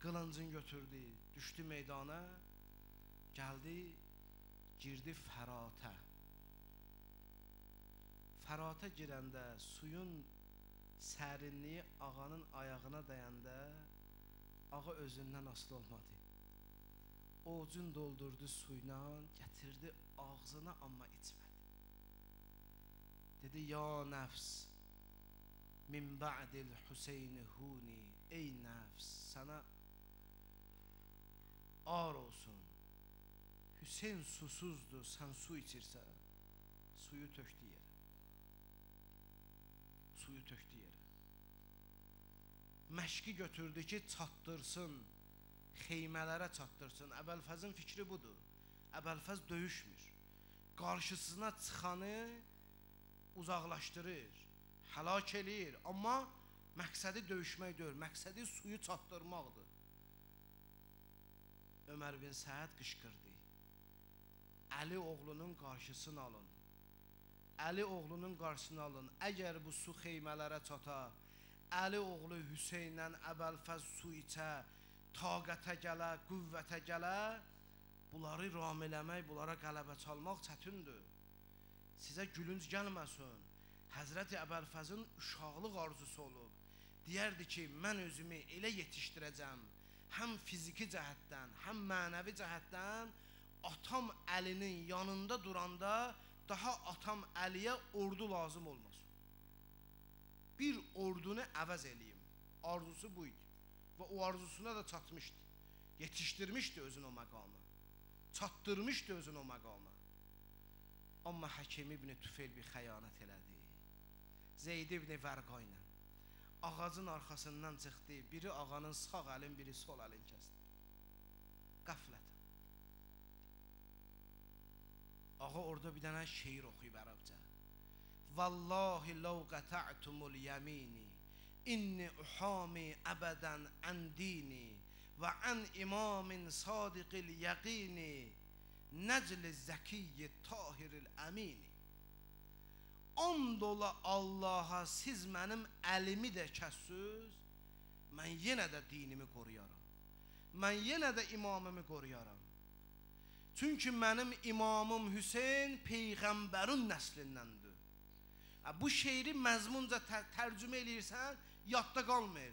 qılıncını götürdü, düşdü meydana, gəldi, girdi Fərata. Fərata girəndə suyun sərinliyi ağanın ayağına dayanda, ağa özündən asılı olmadı. Ovucun doldurdu suyla, gətirdi ağzına, amma içmədi. Dedi, ya nəfs, min ba'dil Hüseyni huni, ey nəfs, sənə ar olsun. Hüseyn susuzdur, sən su içirsən, suyu tökdü yerə. Suyu tökdü yerə. Məşqi götürdü ki, çatdırsın, xeymələrə çatdırsın. Əbəlfəzin fikri budur. Əbəlfəz döyüşmür. Qarşısına çıxanı uzaqlaşdırır, həlak eləyir. Amma məqsədi döyüşmək deyil, məqsədi suyu çatdırmaqdır. Ömər bin Səəd qışqırdı. Əli oğlunun qarşısını alın. Əli oğlunun qarşısını alın. Əgər bu su xeymələrə çata, Əli oğlu Hüseynlə Əbəlfəz su içə, taqətə gələ, qüvvətə gələ, bunları ram eləmək, bunlara qələbə çalmaq çətindir. Sizə gülünc gəlməsin. Həzrəti Əbəlfəzin uşaqlıq arzusu olub. Deyərdi ki, mən özümü elə yetişdirəcəm, həm fiziki cəhətdən, həm mənəvi cəhətdən, atam Əlinin yanında duranda daha atam Əliyə ordu lazım olmasın. Bir ordunu əvəz eləyim. Arzusu buydu və o arzusuna da çatmışdı. Yetişdirmişdi özünü o məqama. Çatdırmışdı özünü o məqama. Amma Həkim ibn Tüfeyl bir xəyanət elədi. Zeyd ibn Vərqa ilə ağacın arxasından çıxdı. Biri ağanın sağ əlin, biri sol əlin kəsdi. Qəflət. Ağa orada bir dənə şeir oxuyub ərəbcə. Vallahi law qata'tumul yamini inni uhami abadan an dini və an imamin sadiqil yaqini necl-i zəkiyyi tahiril əmini. And ola Allaha siz mənim əlimi də kəssüz, mən yenə də dinimi qoruyaram. Mən yenə də imamımı qoruyaram. Çünki mənim imamım Hüseyn Peyğəmbərin nəslindəndir. Bu şeiri məzmunca tərcümə eləyirsən, yadda qalmır.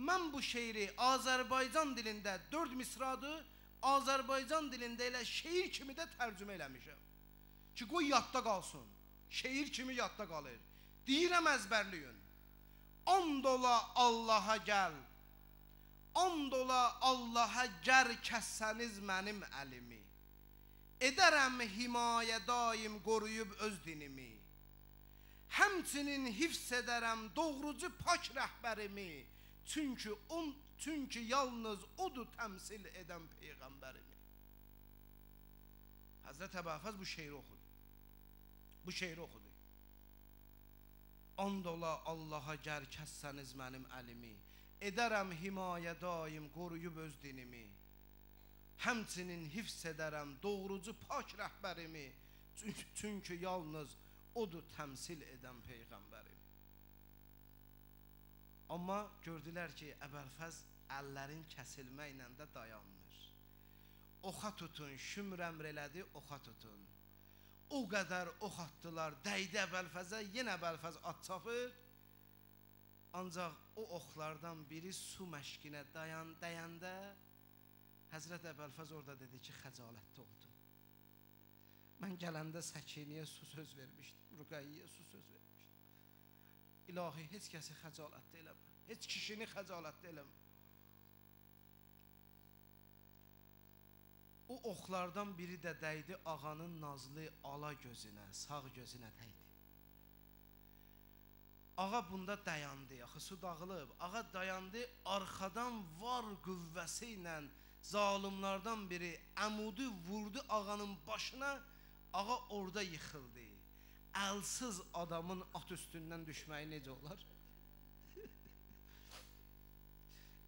Mən bu şeiri Azərbaycan dilində 4 misradır, Azərbaycan dilində elə şeir kimi də tərcümə eləmişəm. Ki qoy yadda qalsın. Şeir kimi yadda qalır. Deyirəm əzbərləyin. And ola Allaha gəl. And ola Allaha gər kəssəniz mənim əlimi. Edərəm himayə daim qoruyub öz dinimi. Həmçinin hifz edərəm doğrucu pak rəhbərimi. Çünki yalnız odur təmsil edən Peyğəmbərimi. Həzrət Əbəlfəz bu şeiri oxudu. Bu şeiri oxudu. And ola Allaha gər kəssəniz mənim əlimi. Edərəm himayə daim qoruyub öz dinimi. Həmçinin hifz edərəm doğrucu pak rəhbərimi. Çünki yalnız odur təmsil edən Peyğəmbərimi. Amma gördülər ki, Əbəlfəz əllərin kəsilməklə də dayanmır. Oxa tutun, şümr əmr elədi, oxa tutun. O qədər ox atdılar, dəydi Əbəlfəzə, yenə Əbəlfəz at çapır. Ancaq o oxlardan biri su məşqinə dəyəndə Həzrət Əbəlfəz orada dedi ki, xəcalətli oldum. Mən gələndə Səkiniyə su söz vermişdim, Rüqəyyəyə su söz vermişdim. İlahi, heç kəsi xəcalətli eləmə, heç kişini xəcalətli eləmə. O oxlardan biri də dəydi ağanın nazlı ala gözünə, sağ gözünə dəydi. Ağa bunda dayandı, axı su dağılıb. Ağa dayandı, arxadan var qüvvəsi ilə zalimlardan biri əmudi vurdu ağanın başına, ağa orada yıxıldı. Əlsiz adamın at üstündən düşməyi necə olar?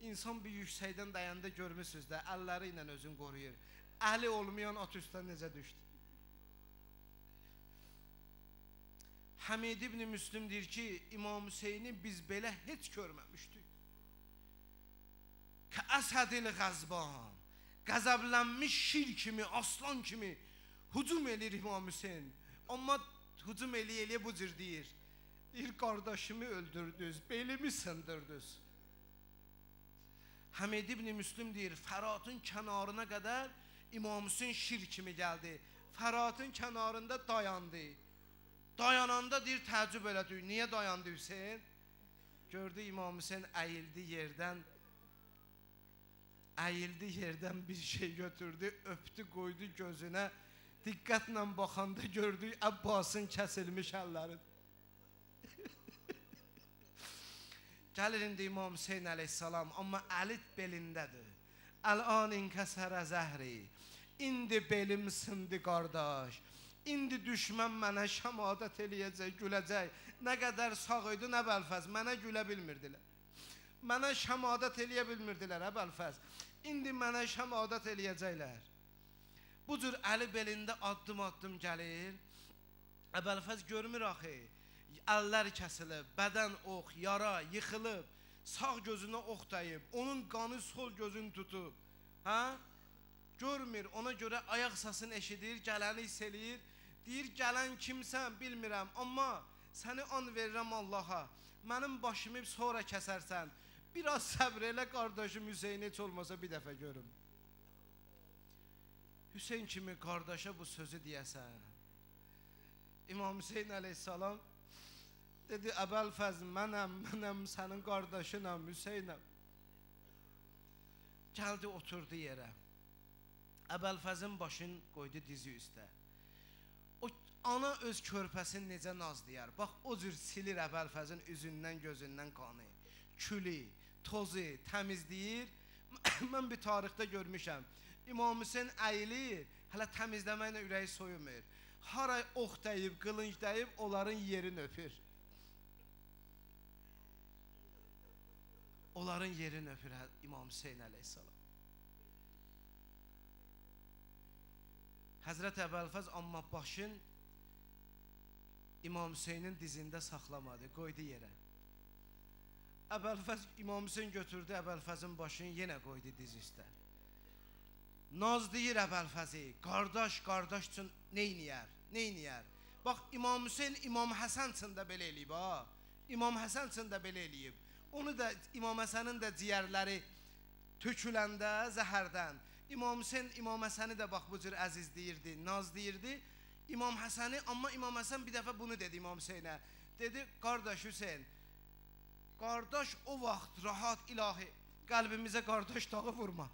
İnsan bir yüksəkdən dayanda görmüsünüz də, əlləri ilə özünü qoruyur. Əli olmayan at üstdən necə düşdü? Həmid ibn Müslüm deyir ki, İmam Hüseyni biz belə heç görməmişdik. Əsədil qəzban, qəzəblənmiş şir kimi, aslan kimi hücum edir İmam Hüseyin. Amma hücum eləyə bu cür deyir. Deyir, qardaşımı öldürdünüz, belimi sındırdınız. Həmid ibn Müslüm deyir, Fəratın kənarına qədər İmam Hüseyin şir kimi gəldi. Fəratın kənarında dayandı. Dayananda deyir, təəccüb elədi. Niyə dayandı Hüseyin? Gördü İmam Hüseyin əyildi yerdən bir şey götürdü, öpdü, qoydu gözünə. Diqqətlə baxanda gördü Əbbasın kəsilmiş əlləridir. Gəlir indi İmam Hüseyin əleyhissalam, amma əli belindədir. Əl-an inkəsərə zəhri, indi belim sındı qardaş, indi düşmən mənə şəmadət eləyəcək, güləcək. Nə qədər sağ idi, nə Əbəlfəz, mənə gülə bilmirdilər. Mənə şəmadət eləyə bilmirdilər, Əbəlfəz. İndi mənə şəmadət eləyəcəklər. Bu cür əli belində addım-addım gəlir. Əbəlfəz görmür axı. Əllər kəsilib, bədən ox, yara, yıxılıb, sağ gözünə ox dəyib, onun qanı sol gözünü tutub. Görmür, ona görə ayaq səsini eşidir, gələni hiss eləyir. Deyir, gələn kimsən bilmirəm, amma səni an verirəm Allaha. Mənim başımı sonra kəsərsən. Biraz səbr elə qardaşım Hüseyin heç olmasa bir dəfə görüm. Hüseyin kimi qardaşa bu sözü deyəsən. İmam Hüseyin əleyhissalam dedi, Əbəlfəz, mənəm sənin qardaşınam, Hüseynəm. Gəldi oturdu yerə. Əbəlfəzin başını qoydu dizi üstə. O ana öz körpəsini necə nazlayar. Bax o cür silir Əbəlfəzin üzündən, gözündən qanı, külü, tozu təmizləyir. Mən bir tarixdə görmüşəm. İmam Hüseyn əyilir, hələ təmizləməklə ürəyi soyumur. Haray ox dəyib, qılınc dəyib, onların yerini öpür. Onların yerini öpür İmam Hüseyn əleyhissalam. Həzrət Əbəlfəz amma başın İmam Hüseynin dizində saxlamadı, qoydu yerə. Əbəlfəz, İmam Hüseyn götürdü Əbəlfəzin başını, yenə qoydu diz üstə. Naz deyir Əbəlfəzi, qardaş üçün neyniyər? Bax, İmam Hüseyn İmam Həsən üçün də belə eləyib, ha? İmam Həsən üçün də belə eləyib. Onu da, İmam Həsənin də ciyərləri töküləndə zəhərdən, İmam Hüseyn İmam Həsəni də bax bu cür əzizləyirdi, nazlayırdı. İmam Həsəni, amma İmam Həsən bir dəfə bunu dedi İmam Hüseynə. Dedi, qardaş Hüseyn, qardaş o vaxt rahat ilahi, qəlbimizə qardaş dağı vurma.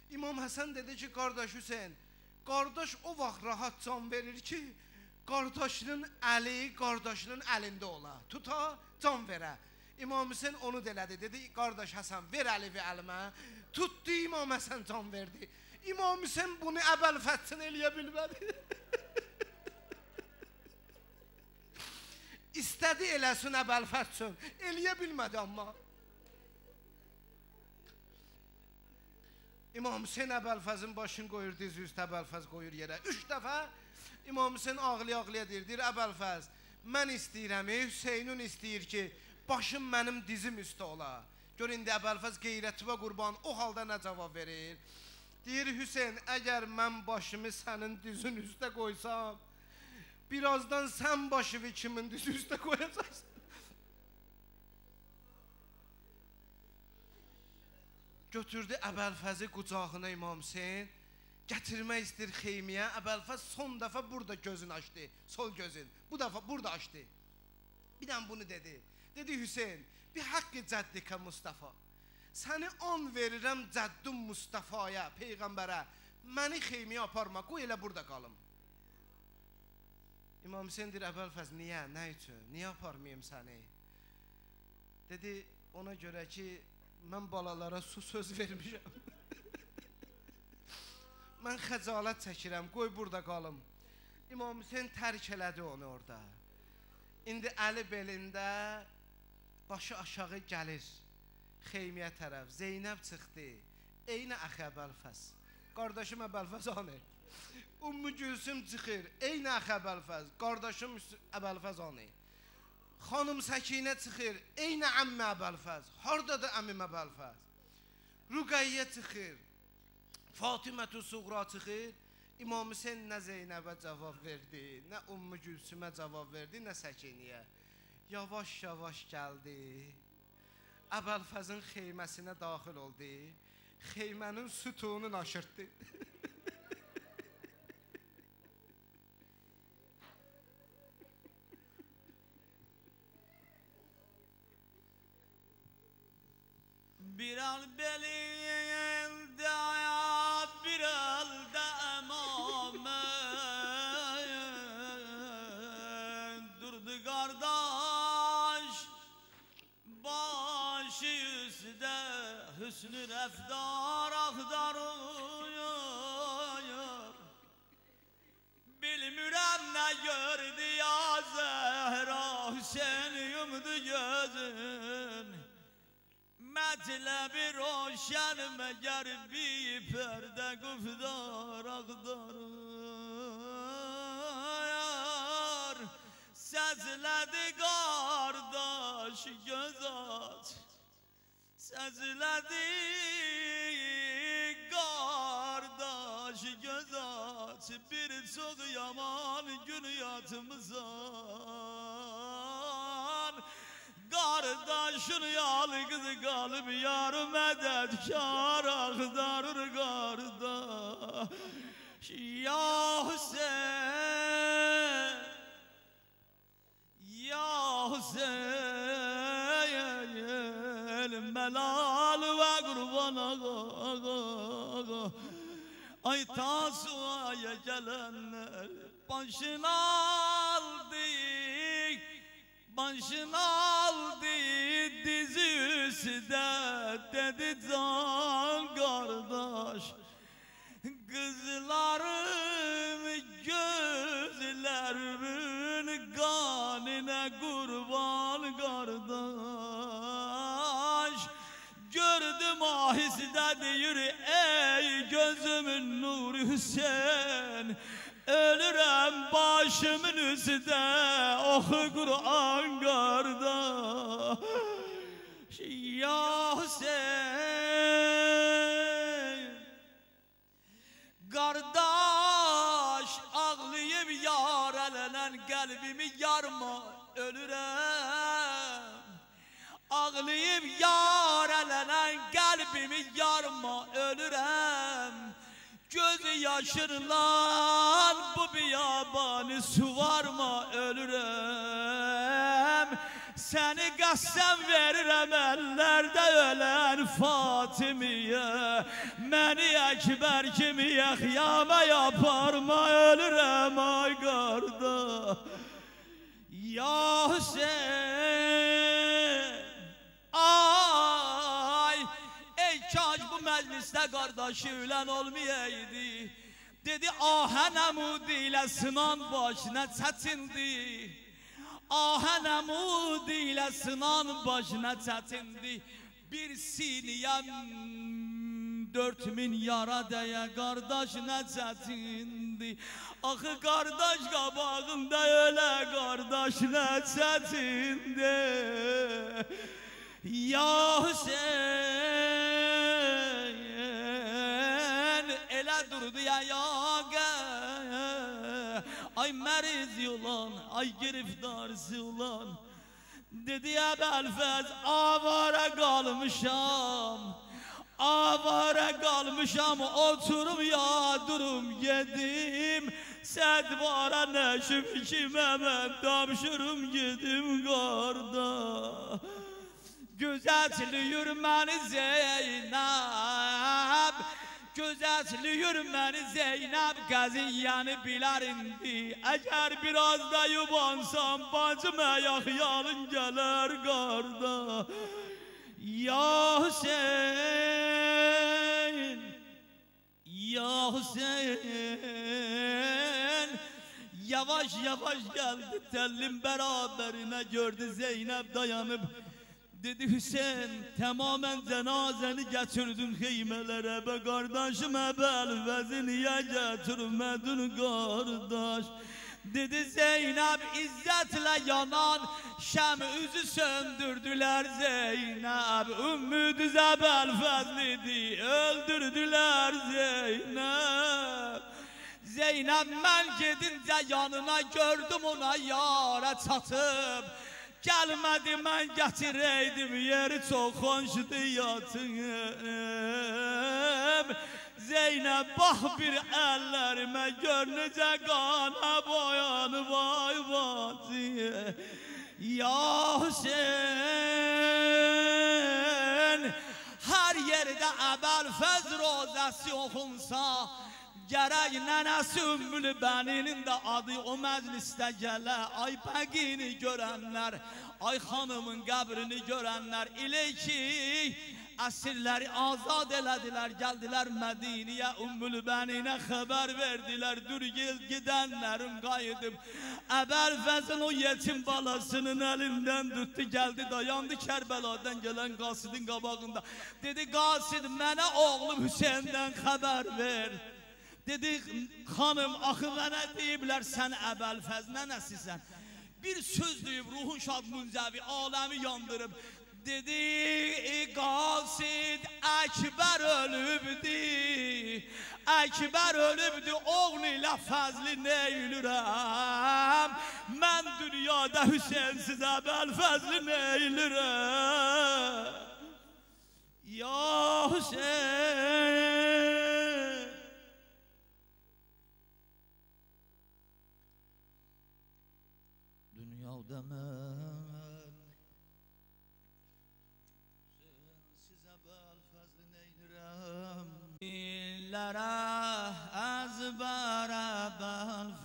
İmam Həsən dedi ki, qardaş Hüseyn, qardaş o vaxt rahat can verir ki, qardaşının əli qardaşının əlində ola, tuta, can verə. İmam Hüseyn onu delədi, dedi, qardaş Həsən ver əli və əlimə, tutdu İmam Həsən can verdi. İmam Hüseyn bunu Əbəlfəzsin eləyə bilmədi. İstədi eləsin Əbəlfəzsin, eləyə bilmədi amma. İmam Hüseyn Əbəlfəzin başını qoyur diz üstə, Əbəlfəz qoyur yerə. 3 dəfə İmam Hüseyn ağlaya-ağlaya deyir, Əbəlfəz, mən istəyirəm, Hüseynin istəyir ki, başım mənim dizim üstə ola. Gör, indi Əbəlfəz qeyrətivə qurban, o halda nə cavab verir? Deyir, Hüseyn, əgər mən başımı sənin dizin üstə qoysam, birazdan sən başını kimin dizi üstə qoyacaqsın? Götürdü Əbəlfəzi qucağına İmam Hüseyn, gətirmək istəyir xeymiyə. Əbəlfəz son dəfə burada gözünü açdı, sol gözün. Bu dəfə burada açdı. Bir dənə bunu dedi. Dedi, Hüseyn, bir haqqı cəddikə Mustafa. Səni an verirəm cəddüm Mustafaya, Peyğəmbərə. Məni xeymiyə aparma, qoy elə burada qalım. İmam Hüseyn deyir, Əbəlfəz, niyə, nə üçün, niyə aparmayım səni? Dedi, ona görə ki, mən balalara su söz vermişəm. Mən xəcalət çəkirəm, qoy burada qalım. İmam Hüseyn tərk elədi onu orada. İndi əli belində, başı aşağı gəlir, xeymiyə tərəf. Zeynəb çıxdı, eynə əxi Əbəlfəz. Qardaşım Əbəlfəz anı. Ümmü Gülsüm çıxır, eynə əxi Əbəlfəz. Qardaşım Əbəlfəz anı. Xanım Səkinə çıxır, eynə əmmə Əbəlfəz. Hardadır əmmim Əbəlfəz? Rüqəyyə çıxır, Fatimə-tü Suğra çıxır. İmam Hüseyn nə Zeynəbə cavab verdi, nə Ümmü Gülsümə cavab verdi, nə Səkinəyə. Yavaş-yavaş gəldi, Əbəlfəzin xeyməsinə daxil oldu, xeymənin sütununu aşırtdı. Bir el belinde hayat, bir elde emame. Durdu kardeş, başı üstte hüsnü reftar aktarıyor. Bilmirəm ne gördü ya Zehra, Hüseyin yumdu gözün. Mətləbi roşən məgər bir pərdə qufdar ağdarır. Səzlədi qardaş göz aç, səzlədi qardaş göz aç. Bir çox yaman gün yatımızan, qardaşın yalqız qalıb yar mədədkar axtarır qardaş. Ya Hüseyin, ya Hüseyin Melal ve kurban ağa ay Tasu'ya gelenler başına aldı dizi üstüde dedi can kardeş kızlarım gözlerin kanine kurban kardeş gördüm ahiste diyor ey gözümün nuru Hüseyin ölürüm başımın üstüne oku Kur'an kardeş ya Hüseyin kardeş ağlayıp yaralanan kalbimi yarma ölürüm ağlayıp yaralanan kalbimi yarma ölürüm gözü yaşırlan bu biyabani su varma ölürüm seni qassam verirəm əllərdə ölən Fatimiyə məni Əkbər kimi yaxyama yaparma ölürəm ay qardaş ya Hüseyin ay ey kaç bu məclisdə qardaşı ölən olmayaydı dedi ahən əmudi ilə sınan başına çətindi ahən əmudi ilə sınan başına çətindi bir siniyəm 4000 yara dəyə qardaş nə çətindi axı qardaş qabağında ölə qardaş nə çətindi ya Hüseyin elə durdu ya ay meriz yolan ay giriftarsı olan dedi Əbəlfəz avara qalmışam oturum ya durum yedim sədvara nəşim kimə mən tapşırım yedim qardaş gözətliyir məni Zeynəb gözətliyir məni Zeynəb qəziyyəni bilər indi əgər biraz da yubansam bacıma yaxyalın gələr qardaş ya Hüseyin yavaş yavaş geldi tellim beraberine gördü Zeynep dayanıp dedi Hüseyin tamamen cenazeni getirdin heymelere be kardeşim Əbəlfəzi niye getirmedin kardeş dedi Zeynep izzetle yanan şem üzü söndürdüler Zeynep ümmüdüz Əbəlfəzlidi öldürdüler Zeynep ben gidince yanına gördüm ona yara çatıp gelmedi ben getireydim yeri çok hoşdu yatım Zeynep bak bir ellerime gör nece kana boyanı vay vatiye ya Hüseyin her yerde Əbəlfəz rozası okunsa gerek nənəsi Ümmül Bəninin de adı o mecliste gələ ay bəqini görənlər ay xanımın qəbrini görənlər ile ki əsirləri azad elədilər gəldilər Mədiniyə Ümmül Bəninə xəbər verdilər dur gel gidənlərim qayıdıb Əbəlfəzin o yetim balasının elinden tuttu geldi dayandı Kərbəladan gelen Qasidin qabağında dedi Qasid mənə oğlum Hüseyndən xəbər ver dedi hanım axı mənə deyiblər sən Əbəlfəz nənəsisən bir söz deyib ruhun şad münzəvi aləmi yandırıb dedi Qasid Əkbər ölübdü oğlu ilə Fəzli neylürəm mən dünyada Hüseynsiz Əbəlfəzli neylürəm ya Hüseyin dünyada mən لره از بر ابوالفضل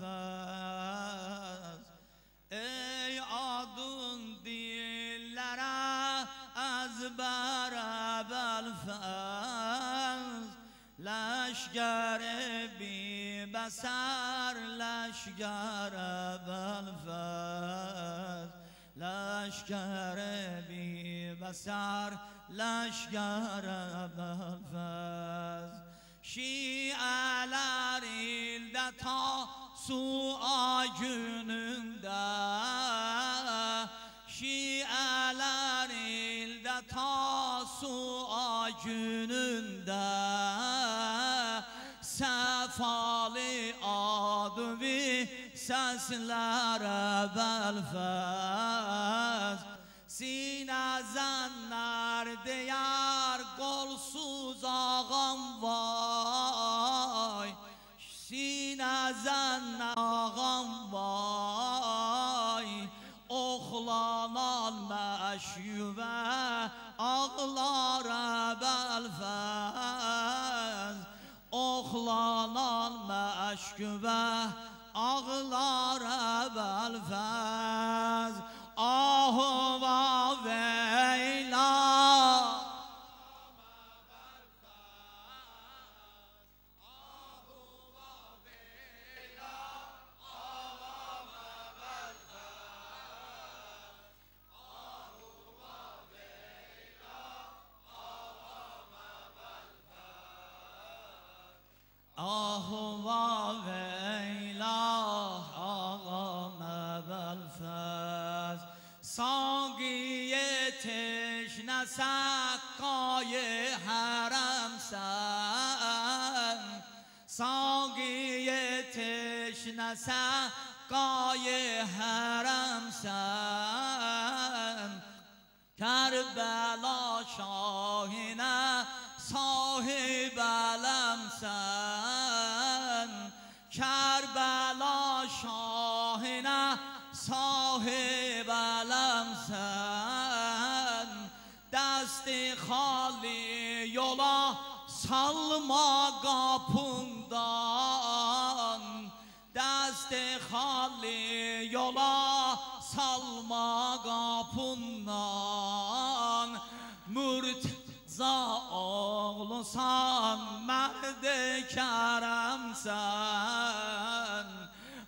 ای آدون دیلره از بر ابوالفضل لشگر بی بسر لشگر ابوالفضل لشگر بی بسر لشگر ابوالفضل şiələr ildə ta su'a günündə şiələr ildə ta su'a günündə səfalı adıvi səslər əvvəlfəz sinə zənlər deyər qolsuz ağam vay sinə zənlər ağam vay oxlanan məşyüvə ağlar əvvəlfəz oxlanan məşyüvə ağlar əvvəlfəz آه و ویلا آه و ویلا آقام ابوالفضل ساقی تشنه سقای حرم سن ساقی تشنه سقای حرم سن کربلا شاهینه صاحب علم سن کربلا شاهینه صاحب علم سن دست خالی yola salma kapından dest خالی yola salma kapından Murtza oğlusan merde keremsen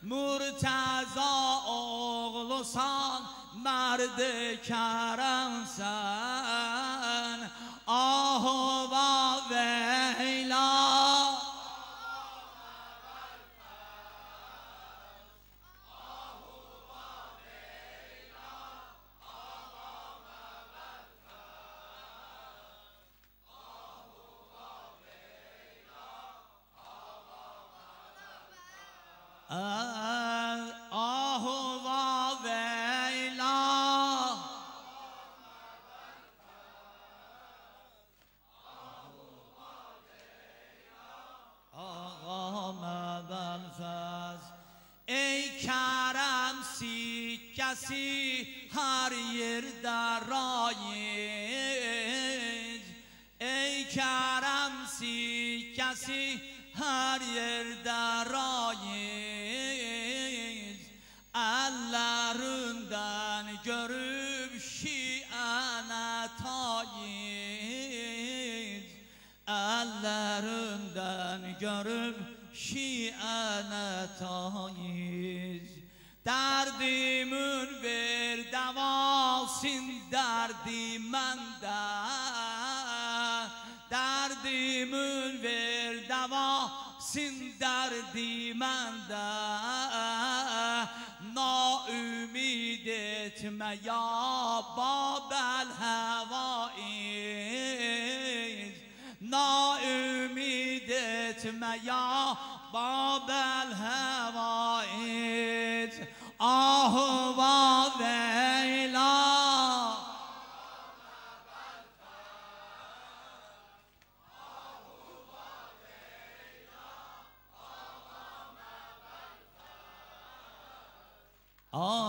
Murtaza oğlusan merde keremsen ah va veyla آه و ویلا آقام ابوالفضل ای کرم sikkesi her yerde raiz ey kerem sikkesi her yerde raiz ellerinden görüp şiane tayiz ellerinden görüp şiane tayiz derdimin ver devasın derdimende derdimin ver devasın derdimende naümid etme ya babel havaiz naümid etme ya babel havaiz ah va veyla آه